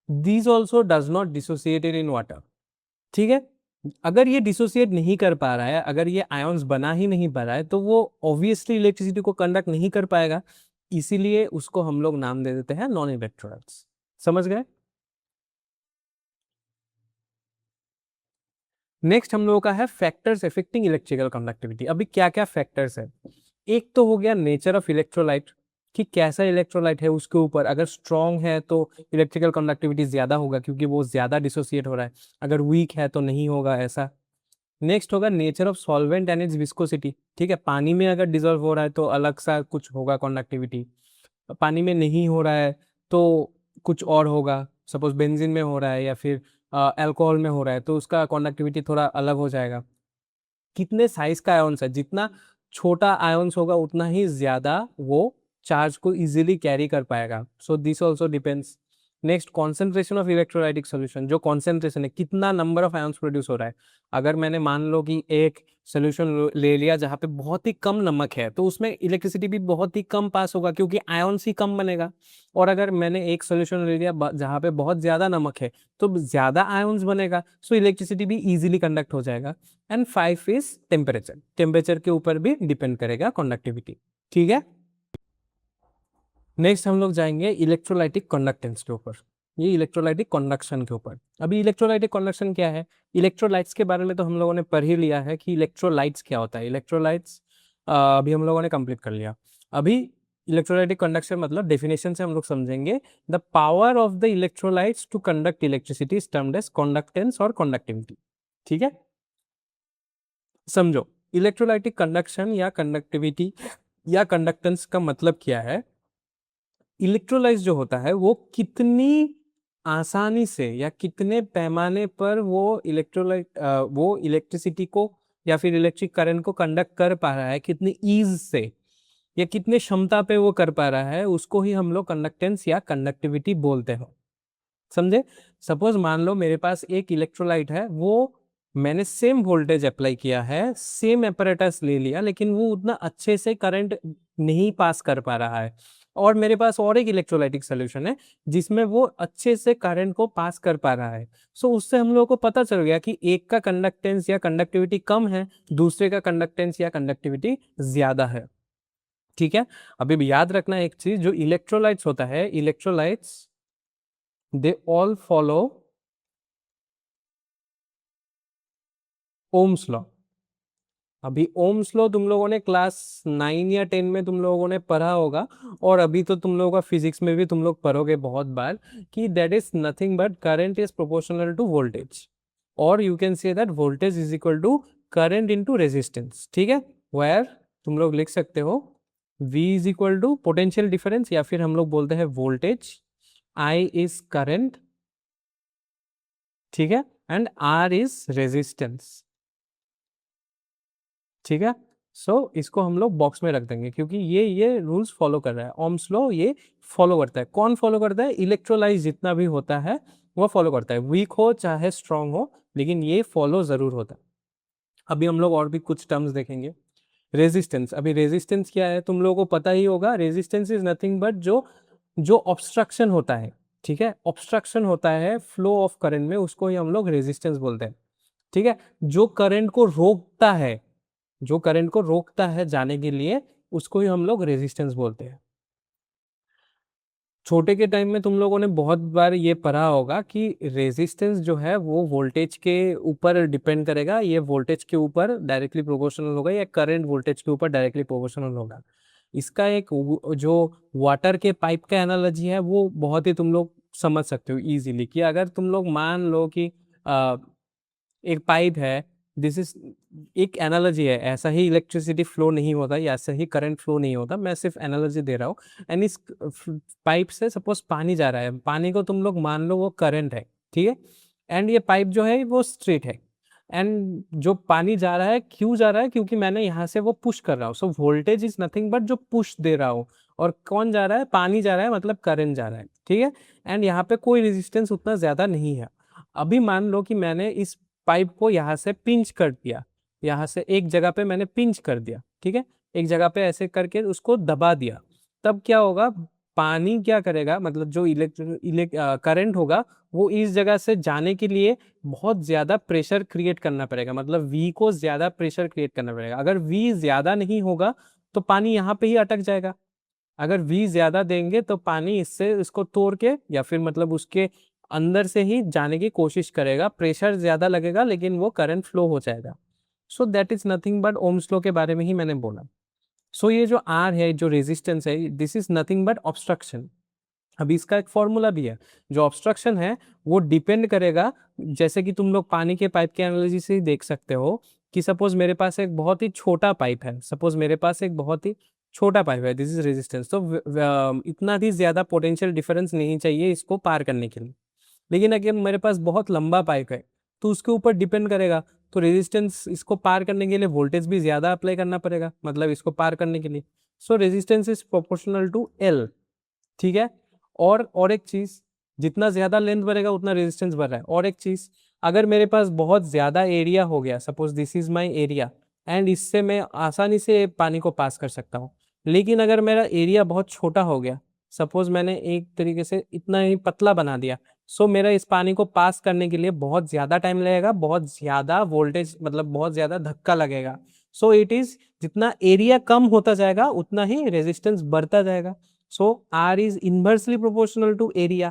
this also does not dissociated in water. ठीक है, अगर ये डिसोसिएट नहीं कर पा रहा है, अगर ये आयंस बना ही नहीं पा रहा है, तो वो ऑब्वियसली इलेक्ट्रिसिटी को कंडक्ट नहीं कर पाएगा, इसीलिए उसको हम लोग नाम दे देते हैं नॉन इलेक्ट्रोलाइट्स। समझ गए? नेक्स्ट हम लोगों का है फैक्टर्स अफेक्टिंग इलेक्ट्रिकल कंडक्टिविटी। अभी क्या क्या फैक्टर्स है? एक तो हो गया नेचर ऑफ इलेक्ट्रोलाइट, कि कैसा इलेक्ट्रोलाइट है उसके ऊपर, अगर स्ट्रॉन्ग है तो इलेक्ट्रिकल कंडक्टिविटी ज्यादा होगा क्योंकि वो ज्यादा डिसोसिएट हो रहा है, अगर वीक है तो नहीं होगा ऐसा। नेक्स्ट होगा nature of solvent and it's viscosity. ठीक है, पानी में अगर डिजोल्व हो रहा है तो अलग सा कुछ होगा कंडक्टिविटी, पानी में नहीं हो रहा है तो कुछ और होगा। सपोज बेंजीन में हो रहा है या फिर अल्कोहल में हो रहा है तो उसका कंडक्टिविटी थोड़ा अलग हो जाएगा। कितने साइज का आयंस है, जितना छोटा आयंस होगा उतना ही ज्यादा वो चार्ज को इजीली कैरी कर पाएगा। So this also depends. Next concentration of electrolytic solution, जो कॉन्सेंट्रेशन है, कितना नंबर ऑफ आयंस प्रोड्यूस हो रहा है। अगर मैंने मान लो कि एक सोल्यूशन ले लिया जहाँ पे बहुत ही कम नमक है तो उसमें इलेक्ट्रिसिटी भी बहुत ही कम पास होगा क्योंकि आयंस ही कम बनेगा। और अगर मैंने एक सोल्यूशन ले लिया जहाँ पे बहुत ज्यादा नमक है तो ज्यादा आयंस बनेगा, सो इलेक्ट्रिसिटी भी इजीली कंडक्ट हो जाएगा। एंड 5 इज टेम्परेचर, टेम्परेचर के ऊपर भी डिपेंड करेगा कंडक्टिविटी। ठीक है, नेक्स्ट हम लोग जाएंगे इलेक्ट्रोलाइटिक कंडक्टेंस के ऊपर, ये इलेक्ट्रोलाइटिक कंडक्शन के ऊपर। अभी इलेक्ट्रोलाइटिक कंडक्शन क्या है? इलेक्ट्रोलाइट्स के बारे में तो हम लोगों ने पढ़ ही लिया है कि इलेक्ट्रोलाइट्स क्या होता है। इलेक्ट्रोलाइट्स अभी हम लोगों ने कंप्लीट कर लिया। अभी इलेक्ट्रोलाइटिक कंडक्शन मतलब डेफिनेशन से हम लोग समझेंगे, the power of the electrolytes to conduct electricity is termed as conductance और कंडक्टिविटी। ठीक है, समझो इलेक्ट्रोलाइटिक कंडक्शन या कंडक्टिविटी या कंडक्टेंस का मतलब क्या है। इलेक्ट्रोलाइट जो होता है वो कितनी आसानी से या कितने पैमाने पर वो इलेक्ट्रिसिटी को या फिर इलेक्ट्रिक करंट को कंडक्ट कर पा रहा है, कितनी ईज से या कितने क्षमता पे वो कर पा रहा है, उसको ही हम लोग कंडक्टेंस या कंडक्टिविटी बोलते हैं। समझे? सपोज मान लो मेरे पास एक इलेक्ट्रोलाइट है, वो मैंने सेम वोल्टेज अप्लाई किया है, सेम एपरेटस ले लिया, लेकिन वो उतना अच्छे से करंट नहीं पास कर पा रहा है। और मेरे पास और एक इलेक्ट्रोलाइटिक सोल्यूशन है जिसमें वो अच्छे से करंट को पास कर पा रहा है। सो उससे हम लोगों को पता चल गया कि एक का कंडक्टेंस या कंडक्टिविटी कम है, दूसरे का कंडक्टेंस या कंडक्टिविटी ज्यादा है। ठीक है, अभी भी याद रखना एक चीज, जो इलेक्ट्रोलाइट्स होता है, electrolytes they all follow Ohm's law. अभी ओम्स लॉ तुम लोगों ने क्लास 9 या 10 में तुम लोगों ने पढ़ा होगा, और अभी तो तुम लोगों का फिजिक्स में भी तुम लोग पढ़ोगे बहुत बार, कि that is nothing but current is proportional to voltage, और you can say that voltage is equal to current into resistance. ठीक है, वेयर तुम लोग लिख सकते हो V is equal to potential difference, या फिर हम लोग बोलते हैं वोल्टेज, I इज करंट, ठीक है, एंड R इज रेजिस्टेंस। ठीक है, सो इसको हम लोग बॉक्स में रख देंगे क्योंकि ये रूल्स फॉलो कर रहा है। ओम्स लॉ ये फॉलो करता है। कौन फॉलो करता है? इलेक्ट्रोलाइट जितना भी होता है वो फॉलो करता है, वीक हो चाहे स्ट्रांग हो, लेकिन ये फॉलो जरूर होता है। अभी हम लोग और भी कुछ टर्म्स देखेंगे। रेजिस्टेंस, अभी रेजिस्टेंस क्या है तुम लोगों को पता ही होगा। रेजिस्टेंस इज नथिंग बट जो जो ऑब्स्ट्रक्शन होता है, ठीक है, ऑब्स्ट्रक्शन होता है फ्लो ऑफ करंट में, उसको ही हम लोग रेजिस्टेंस बोलते हैं। ठीक है, जो करंट को रोकता है, जो करंट को रोकता है जाने के लिए, उसको ही हम लोग रेजिस्टेंस बोलते हैं। छोटे के टाइम में तुम लोगों ने बहुत बार ये पढ़ा होगा कि रेजिस्टेंस जो है वो वोल्टेज के ऊपर डिपेंड करेगा, ये वोल्टेज के ऊपर डायरेक्टली प्रोपोर्शनल होगा या करंट वोल्टेज के ऊपर डायरेक्टली प्रोपोर्शनल होगा। इसका एक जो वाटर के पाइप का एनालॉजी है वो बहुत ही तुम लोग समझ सकते हो इजीली, कि अगर तुम लोग मान लो कि एक पाइप है, दिस इज एक एनालॉजी है, ऐसा ही इलेक्ट्रिसिटी फ्लो नहीं होता या ऐसा ही करंट फ्लो नहीं होता, मैं सिर्फ एनालॉजी दे रहा हूँ। एंड इस पाइप से सपोज पानी जा रहा है, पानी को तुम लोग मान लो वो करंट है, ठीक है, एंड ये पाइप जो है वो स्ट्रेट है, एंड जो पानी जा रहा है क्यों जा रहा है? क्योंकि मैंने यहाँ से वो पुश कर रहा हूँ। So voltage is nothing but जो पुश दे रहा हूँ, और कौन जा रहा है? पानी जा रहा है, मतलब करंट जा रहा है। ठीक है, एंड यहाँ पे कोई रेजिस्टेंस उतना ज्यादा नहीं है। अभी मान लो कि मैंने इस पाइप को यहाँ से पिंच कर दिया, यहाँ से एक जगह पे मैंने पिंच कर दिया, ठीक है, एक जगह पे ऐसे करके उसको दबा दिया, तब क्या होगा, पानी क्या करेगा, मतलब जो करंट होगा वो इस जगह से जाने के लिए बहुत ज्यादा प्रेशर क्रिएट करना पड़ेगा, मतलब वी को ज्यादा प्रेशर क्रिएट करना पड़ेगा। अगर वी ज्यादा नहीं होगा तो पानी यहाँ पे ही अटक जाएगा, अगर वी ज्यादा देंगे तो पानी इससे इसको तोड़ के या फिर मतलब उसके अंदर से ही जाने की कोशिश करेगा, प्रेशर ज्यादा लगेगा लेकिन वो करंट फ्लो हो जाएगा। So that is nothing but Ohm's law के बारे में ही मैंने बोला। सो ये जो आर है, जो रेजिस्टेंस है, this is nothing but obstruction. अभी इसका एक फॉर्मूला भी है, जो ऑब्स्ट्रक्शन है वो डिपेंड करेगा, जैसे कि तुम लोग पानी के पाइप के एनालॉजी से ही देख सकते हो कि सपोज मेरे पास एक बहुत ही छोटा पाइप है, सपोज मेरे पास एक बहुत ही छोटा पाइप है, दिस इज रेजिस्टेंस, तो इतना भी ज्यादा पोटेंशियल डिफरेंस नहीं चाहिए इसको पार करने के लिए। लेकिन अगर मेरे पास बहुत लंबा पाइप है तो उसके ऊपर डिपेंड करेगा, तो रेजिस्टेंस इसको पार करने के लिए वोल्टेज भी ज्यादा अप्लाई करना पड़ेगा, मतलब इसको पार करने के लिए। So resistance is proportional to L, ठीक है। और एक चीज, जितना ज्यादा लेंथ बढ़ेगा उतना रेजिस्टेंस बढ़ रहा है। और एक चीज, अगर मेरे पास बहुत ज्यादा एरिया हो गया, suppose this is my area and इससे मैं आसानी से पानी को पास कर सकता हूँ, लेकिन अगर मेरा एरिया बहुत छोटा हो गया, सपोज मैंने एक तरीके से इतना ही पतला बना दिया, सो मेरा इस पानी को पास करने के लिए बहुत ज्यादा टाइम लगेगा, बहुत ज्यादा वोल्टेज मतलब बहुत ज्यादा धक्का लगेगा। सो इट इज, जितना एरिया कम होता जाएगा उतना ही रेजिस्टेंस बढ़ता जाएगा। So R is inversely proportional to area.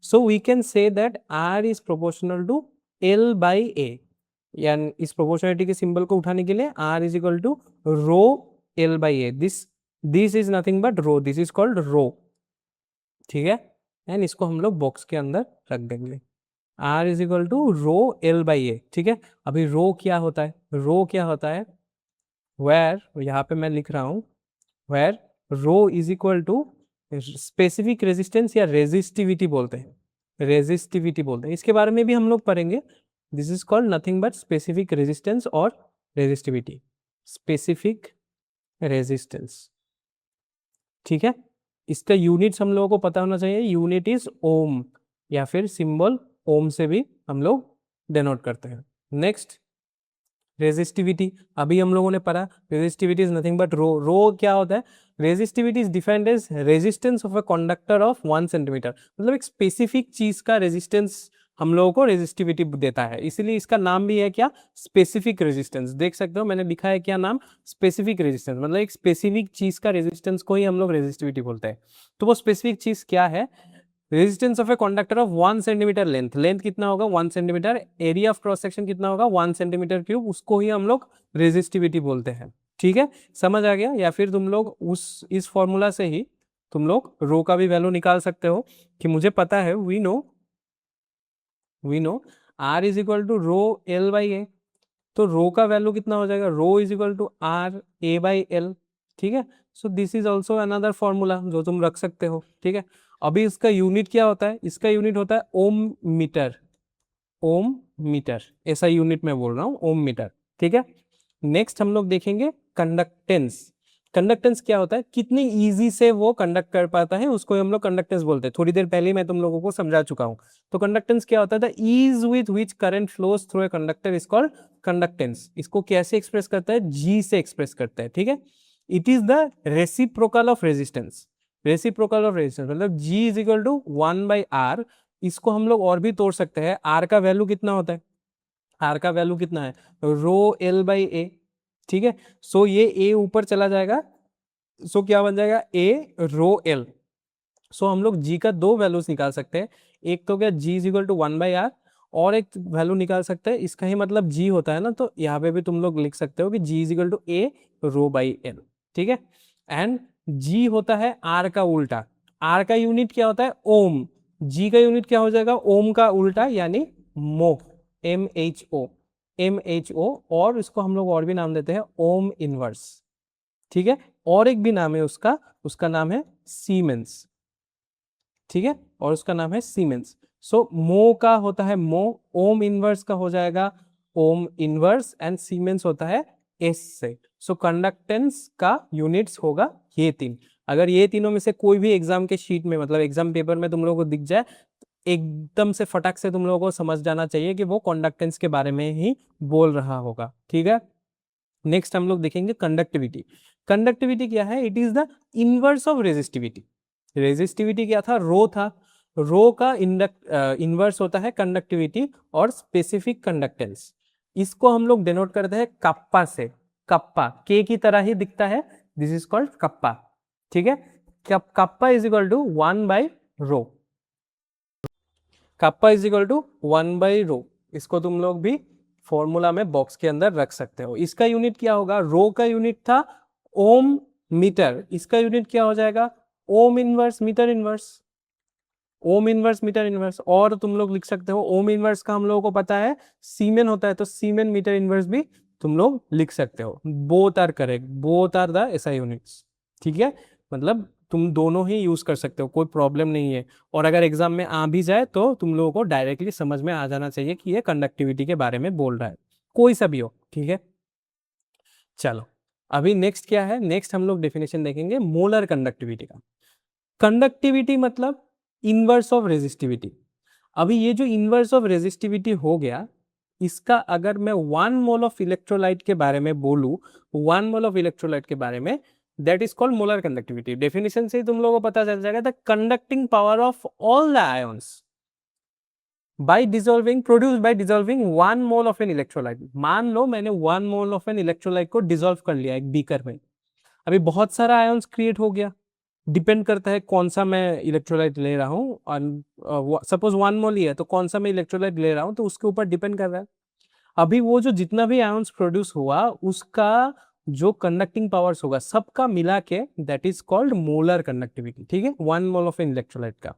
So we can say that R is proportional to L by A. यानी इस प्रोपोर्शनलिटी के सिंबल को उठाने के लिए R is equal to rho L by A. This is nothing but rho. This is called rho. ठीक है, and इसको हम लोग बॉक्स के अंदर रख देंगे। R is equal to rho L by A, ठीक है। अभी रो क्या होता है, रो क्या होता है, where, यहाँ पे मैं लिख रहा हूँ where rho is equal to specific resistance या रेजिस्टिविटी बोलते हैं, रेजिस्टिविटी बोलते हैं, इसके बारे में भी हम लोग पढ़ेंगे। This is called nothing but specific resistance और रेजिस्टिविटी, स्पेसिफिक रेजिस्टेंस, ठीक है। इसका यूनिट्स हम लोगों को पता होना चाहिए, यूनिट इज ओम या फिर सिंबल ओम से भी हम लोग डिनोट करते हैं। नेक्स्ट रेजिस्टिविटी, अभी हम लोगों ने पढ़ा resistivity is nothing but rho. Rho क्या होता है, resistivity is defined as resistance of a conductor of 1 centimetre, मतलब एक स्पेसिफिक चीज का रेजिस्टेंस हम लोगों को रेजिस्टिविटी देता है, इसीलिए इसका नाम भी है क्या, स्पेसिफिक रेजिस्टेंस। देख सकते हो मैंने लिखा है क्या नाम, स्पेसिफिक रेजिस्टेंस, मतलब एक स्पेसिफिक चीज का रेजिस्टेंस को ही हम लोग रेजिस्टिविटी बोलते हैं। तो वो स्पेसिफिक चीज क्या है, resistance of a conductor of 1 centimetre length, length कितना होगा 1 centimetre, area of cross section कितना होगा 1 सेंटीमीटर क्यूब, उसको ही हम लोग रेजिस्टिविटी बोलते हैं, ठीक है। समझ आ गया, या फिर तुम लोग इस फॉर्मूला से ही तुम लोग रो का भी वैल्यू निकाल सकते हो कि मुझे पता है, we know R is equal to rho L by A, तो रो का वैल्यू कितना हो जाएगा, rho is equal to R A by L, ठीक है। So this is also another formula जो तुम रख सकते हो, ठीक है। अभी इसका यूनिट क्या होता है, इसका यूनिट होता है ओम मीटर, ओम मीटर, ऐसा यूनिट में बोल रहा हूँ, ओम मीटर, ठीक है। नेक्स्ट हम लोग देखेंगे कंडक्टेंस। कंडक्टेंस क्या होता है, कितनी इजी से वो कंडक्ट कर पाता है, उसको हम लोग कंडक्टेंस बोलते हैं, थोड़ी देर पहले मैं तुम लोगों को समझा चुका हूँ। तो कंडक्टेंस क्या होता है, the ease with which current flows through a conductor is called conductance. इसको कैसे एक्सप्रेस करता है, जी से एक्सप्रेस करता है, ठीक है। It is the reciprocal of resistance, reciprocal of resistance मतलब G is equal to 1 by R. इसको हम लोग और भी तोड़ सकते हैं, आर का वैल्यू कितना होता है, आर का वैल्यू कितना है, रो एल बाई ए, ठीक है। सो ये ए ऊपर चला जाएगा, सो क्या बन जाएगा, ए रो एल। सो हम लोग जी का दो वैल्यूज निकाल सकते हैं, एक तो क्या G is equal to 1 by R, और एक वैल्यू निकाल सकते हैं, इसका ही मतलब जी होता है ना, तो यहाँ पे भी तुम लोग लिख सकते हो कि G is equal to A rho by L, ठीक है। एंड जी होता है आर का उल्टा, आर का यूनिट क्या होता है ओम, जी का यूनिट क्या हो जाएगा ओम का उल्टा यानी mho, M H O, M H O, और इसको हम लोग और भी नाम देते हैं ओम इनवर्स, ठीक है। और एक भी नाम है उसका, उसका नाम है सीमेंस, ठीक है, और उसका नाम है सीमेंस। सो मो का होता है मो, ओम इनवर्स का हो जाएगा ओम इनवर्स, एंड सीमेंस होता है एस से। सो कंडक्टेंस का यूनिट्स होगा ये तीन। अगर ये तीनों में से कोई भी एग्जाम के शीट में मतलब एग्जाम पेपर में तुम लोगों को दिख जाए, एकदम से फटाक से तुम लोगों को समझ जाना चाहिए कि वो कंडक्टेंस के बारे में ही बोल रहा होगा, ठीक है। नेक्स्ट हम लोग देखेंगे कंडक्टिविटी। कंडक्टिविटी क्या है? It is the inverse of resistivity. Resistivity क्या था? रो था। रो का इनवर्स होता है कंडक्टिविटी और स्पेसिफिक कंडक्टेंस। इसको हम लोग डिनोट करते हैं कप्पा से। कप्पा के की तरह ही दिखता है, दिस इज कॉल्ड कप्पा, ठीक है। कप्पा इज इक्वल टू 1/रो। कप्पा इज इक्वल टू 1/रो। इसको तुम लोग भी फॉर्मूला में बॉक्स के अंदर रख सकते हो। इसका यूनिट क्या होगा? रो का यूनिट था ओम मीटर, इसका यूनिट क्या हो जाएगा? Ohm inverse metre inverse. Ohm inverse metre inverse. और तुम लोग लिख सकते हो ओम इनवर्स का हम लोगों को पता है सीमेन होता है, तो सीमेन मीटर इनवर्स भी तुम लोग लिख सकते हो। Both are correct, both are the SI units, ठीक है। मतलब तुम दोनों ही यूज कर सकते हो, कोई प्रॉब्लम नहीं है। और अगर एग्जाम में आ भी जाए तो तुम लोगों को डायरेक्टली समझ में आ जाना चाहिए कि ये कंडक्टिविटी के बारे में बोल रहा है, कोई सा भी हो, ठीक है। चलो अभी नेक्स्ट क्या है? नेक्स्ट हम लोग डेफिनेशन देखेंगे मोलर कंडक्टिविटी का। कंडक्टिविटी मतलब इनवर्स ऑफ रेजिस्टिविटी। अभी ये जो इनवर्स ऑफ रेजिस्टिविटी हो गया, इसका अगर मैं 1 मोल ऑफ इलेक्ट्रोलाइट के बारे में बोलूं, 1 मोल ऑफ इलेक्ट्रोलाइट के बारे में, that is called molar conductivity. Definition से ही तुम लोगों को पता चल जाएगा the conducting power of all the ions bye dissolving, produce by dissolving 1 mole of an electrolyte. मान लो मैंने 1 मोल ऑफ एन इलेक्ट्रोलाइट को डिसॉल्व कर लिया एक बीकर में, अभी बहुत सारा आयंस क्रिएट हो गया। डिपेंड करता है कौन सा मैं इलेक्ट्रोलाइट ले रहा हूँ, और सपोज 1 मोल ही है तो कौन सा मैं इलेक्ट्रोलाइट ले रहा हूँ तो उसके ऊपर डिपेंड कर रहा है। अभी वो जो जितना भी आयंस प्रोड्यूस हुआ उसका जो कंडक्टिंग पावर्स होगा सबका मिला के that is called molar conductivity, ठीक है। 1 मोल ऑफ एन इलेक्ट्रोलाइट का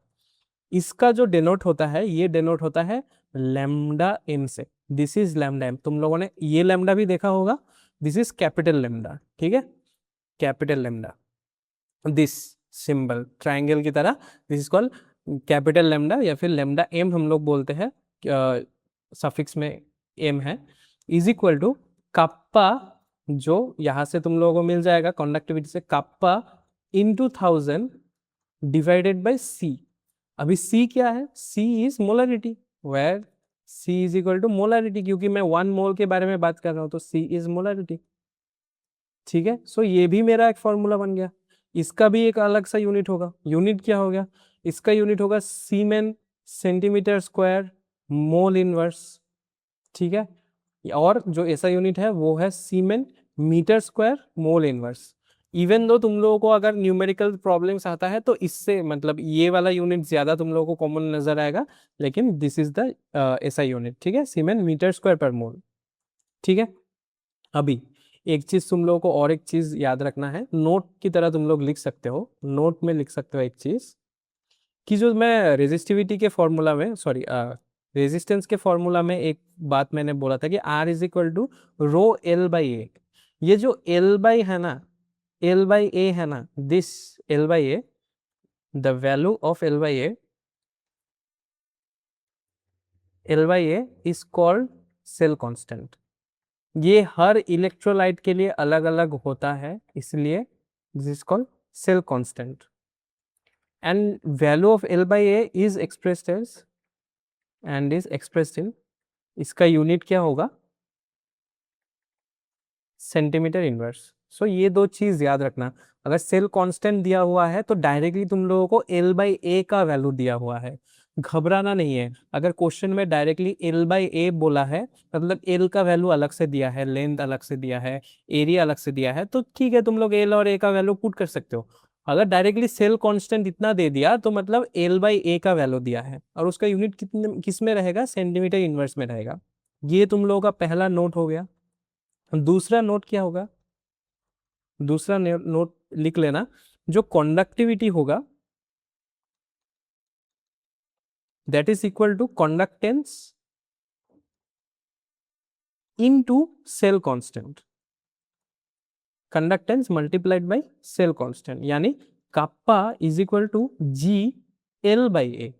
इसका जो डेनोट होता है, ये डेनोट होता है लैम्डा एम से। दिस इज लैम्डा एम, तुम लोगों ने ये लैम्डा भी देखा होगा, दिस इज कैपिटल लैम्डा, ठीक है। Capital lambda, this symbol triangle की तरह, this is called capital lambda या फिर लैम्डा एम हम लोग बोलते हैं, सफिक्स में एम है, इज इक्वल टू कप्पा, जो यहां से तुम लोगों को मिल जाएगा कंडक्टिविटी से, kappa into 1000 divided by C. अभी सी क्या है? C is molarity, where C is equal to molarity, क्योंकि मैं 1 मोल के बारे में बात कर रहा हूं तो सी इज मोलरिटी, ठीक है। सो ये भी मेरा एक फॉर्मूला बन गया। इसका भी एक अलग सा यूनिट होगा। यूनिट क्या हो गया? इसका यूनिट होगा siemens centimetre square mole inverse, ठीक है। और जो ऐसा यूनिट है वो है siemens metre square mole inverse. Even though तुम लोगों को अगर न्यूमेरिकल प्रॉब्लम्स आता है तो इससे मतलब ये वाला यूनिट ज्यादा तुम लोगों को कॉमन नजर आएगा, लेकिन दिस इज द ऐसा यूनिट, ठीक है, सीमेन मीटर स्क्वायर पर मोल, ठीक है। अभी एक चीज तुम लोगों को और एक चीज याद रखना है, नोट की तरह तुम लोग लिख सकते हो, नोट में लिख सकते हो एक चीज कि जो मैं रेजिस्टिविटी के फॉर्मूला में, सॉरी रेजिस्टेंस के फॉर्मूला में एक बात मैंने बोला था कि R is equal to rho L by A. ये जो एल बाई है ना, एल बाई ए है ना, this L by A, the value of L by A, L by A is called cell constant. ये हर इलेक्ट्रोलाइट के लिए अलग अलग होता है, इसलिए this is called cell constant. And value of L by A is expressed as and is expressed in, इसका यूनिट क्या होगा? Centimetre inverse. सो ये दो चीज याद रखना। अगर सेल कांस्टेंट दिया हुआ है तो डायरेक्टली तुम लोगों को एल बाई ए का वैल्यू दिया हुआ है, घबराना नहीं है। अगर क्वेश्चन में डायरेक्टली एल बाई ए बोला है, मतलब एल का वैल्यू अलग से दिया है, लेंथ अलग से दिया है, एरिया अलग से दिया है, तो ठीक है, तुम लोग एल और ए का वैल्यू पुट कर सकते हो। अगर डायरेक्टली सेल कांस्टेंट इतना दे दिया तो मतलब एल बाई ए का वैल्यू दिया है और उसका यूनिट कितने किस में रहेगा? सेंटीमीटर इनवर्स में रहेगा। ये तुम लोगों का पहला नोट हो गया। दूसरा नोट क्या होगा? दूसरा नोट लिख लेना, जो कंडक्टिविटी होगा that is equal to conductance into cell constant, conductance multiplied by cell constant, यानी kappa is equal to G L by A,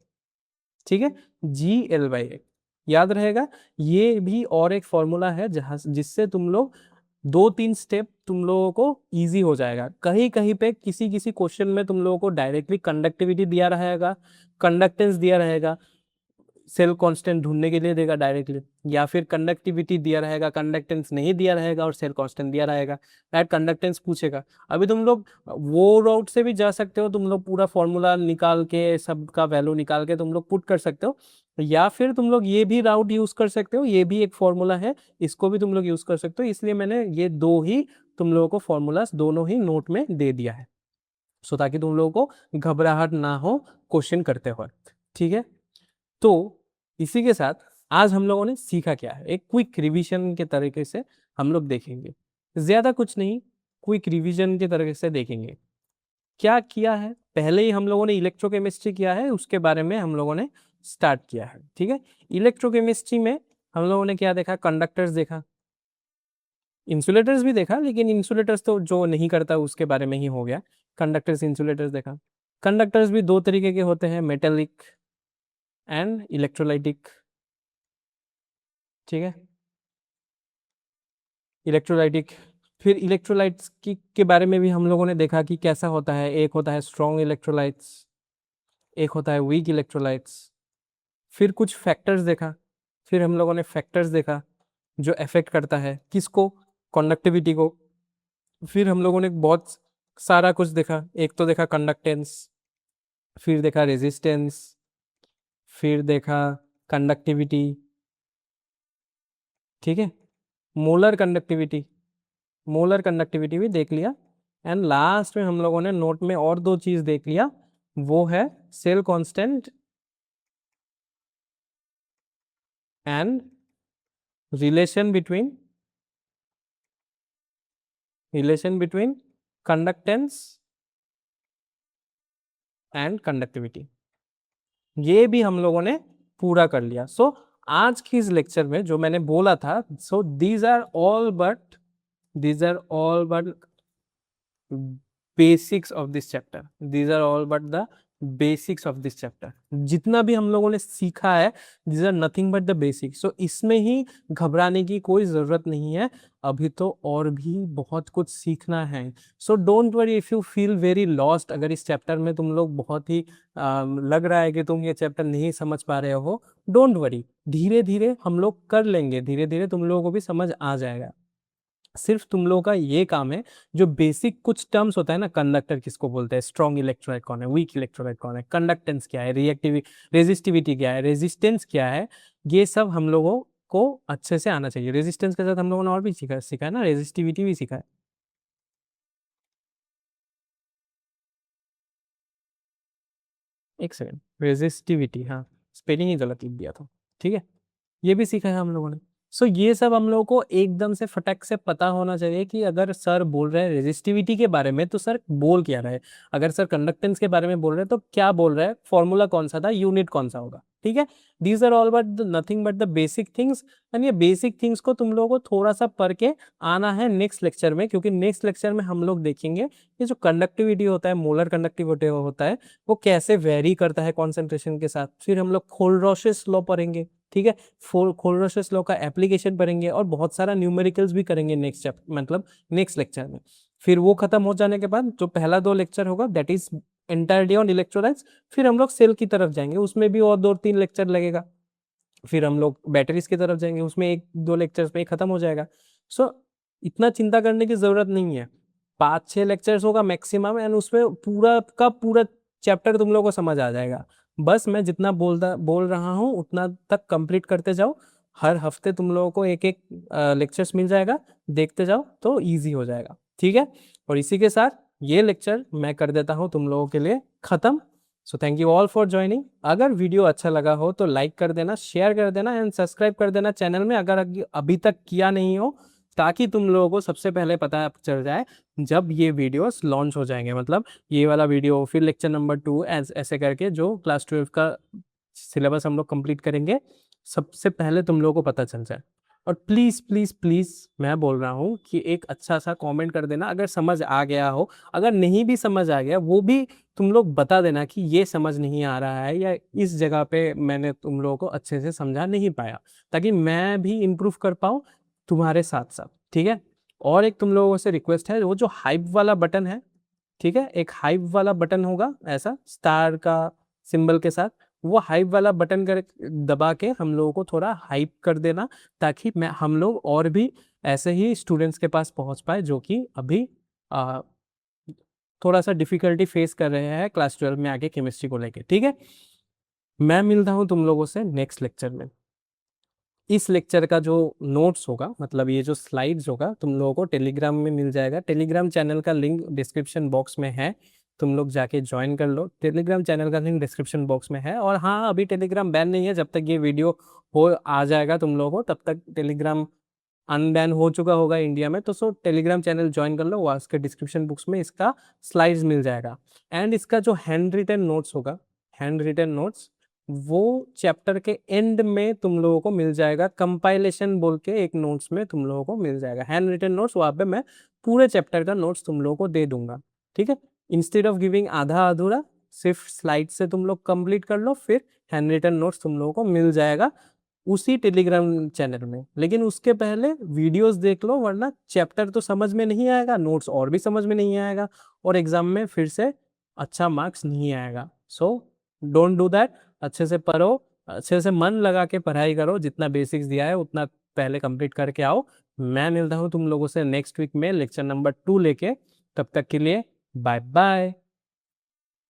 ठीक है, जी एल बाई ए याद रहेगा। ये भी और एक फॉर्मूला है जहां जिससे तुम लोग 2-3 स्टेप तुम लोगों को इजी हो जाएगा। कहीं कहीं पे किसी किसी क्वेश्चन में तुम लोगों को डायरेक्टली कंडक्टिविटी दिया रहेगा, कंडक्टेंस दिया रहेगा, सेल कांस्टेंट ढूंढने के लिए देगा डायरेक्टली, या फिर कंडक्टिविटी दिया रहेगा, कंडक्टेंस नहीं दिया रहेगा और सेल कांस्टेंट दिया रहेगा, डायरेक्ट कंडक्टेंस पूछेगा। अभी तुम लोग वो राउट से भी जा सकते हो, तुम लोग पूरा फॉर्मूला निकाल के सबका वैल्यू निकाल के तुम लोग पुट कर सकते हो, या फिर तुम लोग ये भी राउट यूज कर सकते हो, ये भी एक फॉर्मूला है, इसको भी तुम लोग यूज कर सकते हो। इसलिए मैंने ये दो ही तुम लोगों को फॉर्मूलाज दोनों ही नोट में दे दिया है, सो ताकि तुम लोगों को घबराहट ना हो क्वेश्चन करते हुए, ठीक है। तो इसी के साथ आज हम लोगों ने सीखा क्या है, एक क्विक रिवीजन के तरीके से हम लोग देखेंगे, ज्यादा कुछ नहीं, क्विक रिवीजन के तरीके से देखेंगे। क्या किया है, पहले ही हम लोगों ने इलेक्ट्रोकेमिस्ट्री किया है, उसके बारे में हम लोगों ने स्टार्ट किया है, ठीक है। इलेक्ट्रोकेमिस्ट्री में हम लोगों ने क्या देखा, कंडक्टर्स देखा, इंसुलेटर्स भी देखा, लेकिन इंसुलेटर्स तो जो नहीं करता उसके बारे में ही हो गया, कंडक्टर्स इंसुलेटर्स देखा। कंडक्टर्स भी दो तरीके के होते हैं, मेटेलिक एंड इलेक्ट्रोलाइटिक, ठीक है, इलेक्ट्रोलाइटिक। फिर इलेक्ट्रोलाइट्स के बारे में भी हम लोगों ने देखा कि कैसा होता है, एक होता है स्ट्रॉन्ग इलेक्ट्रोलाइट्स, एक होता है वीक इलेक्ट्रोलाइट्स। फिर कुछ फैक्टर्स देखा, फिर हम लोगों ने फैक्टर्स देखा जो अफेक्ट करता है किसको, कंडक्टिविटी को। फिर हम लोगों ने बहुत सारा कुछ देखा, एक तो देखा कंडक्टेंस, फिर देखा रेजिस्टेंस, फिर देखा कंडक्टिविटी, ठीक है, मोलर कंडक्टिविटी, मोलर कंडक्टिविटी भी देख लिया, एंड लास्ट में हम लोगों ने नोट में और दो चीज देख लिया, वो है cell constant and relation between conductance and conductivity, ये भी हम लोगों ने पूरा कर लिया। सो आज की इस लेक्चर में जो मैंने बोला था, so these are all but basics of this chapter, these are all but the basics of this chapter. जितना भी हम लोगों ने सीखा है, these are nothing but the basics. So इसमें ही घबराने की कोई जरूरत नहीं है, अभी तो और भी बहुत कुछ सीखना है। So don't worry if you feel very lost, अगर इस चैप्टर में तुम लोग बहुत ही लग रहा है कि तुम ये चैप्टर नहीं समझ पा रहे हो, डोंट वरी, धीरे धीरे हम लोग कर लेंगे, धीरे धीरे तुम लोगों को भी समझ आ जाएगा। सिर्फ तुम लोगों का ये काम है, जो बेसिक कुछ टर्म्स होता है ना, कंडक्टर किसको बोलते हैं, स्ट्रॉन्ग इलेक्ट्रोलाइट कौन है, वीक इलेक्ट्रोलाइट कौन है, कंडक्टेंस क्या है, रेजिस्टिविटी क्या है, रेजिस्टेंस क्या है, ये सब हम लोगों को अच्छे से आना चाहिए। रेजिस्टेंस के साथ हम लोगों ने और भी सीखा है ना, रेजिस्टिविटी भी सीखा है। एक सेकेंड, रेजिस्टिविटी, हाँ स्पेलिंग ही गलत लिख दिया था, ठीक है, ये भी सीखा है हम लोगों ने। सो ये सब हम लोगों को एकदम से फटक से पता होना चाहिए कि अगर सर बोल रहे हैं रेजिस्टिविटी के बारे में तो सर बोल क्या रहा है, अगर सर कंडक्टेंस के बारे में बोल रहे हैं तो क्या बोल रहे हैं, फॉर्मूला कौन सा था, यूनिट कौन सा होगा, ठीक है। These are all but nothing but the basic things, and ये बेसिक थिंग्स को तुम लोगों को थोड़ा सा पढ़ के आना है नेक्स्ट लेक्चर में, क्योंकि नेक्स्ट लेक्चर में हम लोग देखेंगे कि जो कंडक्टिविटी होता है, मोलर कंडक्टिविटी होता है, वो कैसे वेरी करता है कॉन्सेंट्रेशन के साथ। फिर हम लोग खोलरॉशेस लॉ पढ़ेंगे, ठीक है, खोलरॉशेस लॉ का एप्लीकेशन पढ़ेंगे, और बहुत सारा न्यूमेरिकल्स भी करेंगे नेक्स्ट मतलब नेक्स्ट लेक्चर में। फिर वो खत्म हो जाने के बाद जो पहला दो लेक्चर होगा, that is entirely on electrolytes, फिर हम लोग सेल की तरफ जाएंगे, उसमें भी और 2-3 लेक्चर लगेगा। फिर हम लोग बैटरीज की तरफ जाएंगे, उसमें 1-2 लेक्चर्स में खत्म हो जाएगा। सो इतना चिंता करने की जरूरत नहीं है, 5-6 लेक्चर्स होगा मैक्सिमम, एंड उसमें पूरा का पूरा चैप्टर तुम लोगों को समझ आ जाएगा। बस मैं जितना बोल रहा हूँ उतना तक कंप्लीट करते जाओ, हर हफ्ते तुम लोगों को एक एक लेक्चर्स मिल जाएगा, देखते जाओ तो इजी हो जाएगा, ठीक है। और इसी के साथ ये लेक्चर मैं कर देता हूँ तुम लोगों के लिए खत्म। So thank you all for joining. अगर वीडियो अच्छा लगा हो तो लाइक कर देना, शेयर कर देना, एंड सब्सक्राइब कर देना चैनल में अगर अभी तक किया नहीं हो, ताकि तुम लोगों को सबसे पहले पता चल जाए जब ये वीडियोस लॉन्च हो जाएंगे, मतलब ये वाला वीडियो, फिर लेक्चर नंबर 2, ऐसे करके जो क्लास 12 का सिलेबस हम लोग कंप्लीट करेंगे, सबसे पहले तुम लोगों को पता चल जाए। और प्लीज़ प्लीज़ प्लीज़ मैं बोल रहा हूँ कि एक अच्छा सा कमेंट कर देना अगर समझ आ गया हो, अगर नहीं भी समझ आ गया वो भी तुम लोग बता देना कि ये समझ नहीं आ रहा है, या इस जगह पे मैंने तुम लोगों को अच्छे से समझा नहीं पाया, ताकि मैं भी इम्प्रूव कर पाऊँ तुम्हारे साथ साथ, ठीक है। और एक तुम लोगों से रिक्वेस्ट है, वो जो हाइप वाला बटन है, ठीक है, एक हाइप वाला बटन होगा ऐसा स्टार का सिंबल के साथ, वो हाइप वाला बटन कर दबा के हम लोगों को थोड़ा हाइप कर देना, ताकि मैं हम लोग और भी ऐसे ही स्टूडेंट्स के पास पहुंच पाए जो कि अभी थोड़ा सा डिफिकल्टी फेस कर रहे हैं क्लास 12 में आके केमिस्ट्री को लेके। ठीक है, मैं मिलता हूँ तुम लोगों से नेक्स्ट लेक्चर में। इस लेक्चर का जो नोट्स होगा, मतलब ये जो स्लाइड्स होगा, तुम लोगों को टेलीग्राम में मिल जाएगा। टेलीग्राम चैनल का लिंक डिस्क्रिप्शन बॉक्स में है, तुम लोग जाके ज्वाइन कर लो। टेलीग्राम चैनल का लिंक डिस्क्रिप्शन बॉक्स में है। और हाँ, अभी टेलीग्राम बैन नहीं है, जब तक ये वीडियो हो आ जाएगा तुम लोगों को, तब तक टेलीग्राम अनबैन हो चुका होगा इंडिया में। तो सो टेलीग्राम चैनल ज्वाइन कर लो, वहाँ उसके डिस्क्रिप्शन बुक्स में इसका स्लाइड्स मिल जाएगा। एंड इसका जो हैंड रिटन नोट्स होगा, हैंड रिटन नोट्स वो चैप्टर के एंड में तुम लोगों को मिल जाएगा। कंपाइलेशन बोल के एक नोट्स में तुम लोगों को मिल जाएगा हैंड रिटन नोट्स, वहाँ पे मैं पूरे चैप्टर का नोट्स तुम लोगों को दे दूंगा। ठीक है, इंस्टेड ऑफ गिविंग आधा अधूरा, सिर्फ स्लाइड से तुम लोग कंप्लीट कर लो, फिर हैंड रिटन नोट्स तुम लोगों को मिल जाएगा उसी टेलीग्राम चैनल में। लेकिन उसके पहले वीडियोस देख लो, वरना चैप्टर तो समझ में नहीं आएगा, नोट्स और भी समझ में नहीं आएगा, और एग्जाम में फिर से अच्छा मार्क्स नहीं आएगा। So don't do that. अच्छे से पढ़ो, अच्छे से मन लगा के पढ़ाई करो, जितना बेसिक्स दिया है उतना पहले कंप्लीट करके आओ। मैं मिलता हूँ तुम लोगों से नेक्स्ट वीक में लेक्चर नंबर 2 लेके। तब तक के लिए बाय बाय।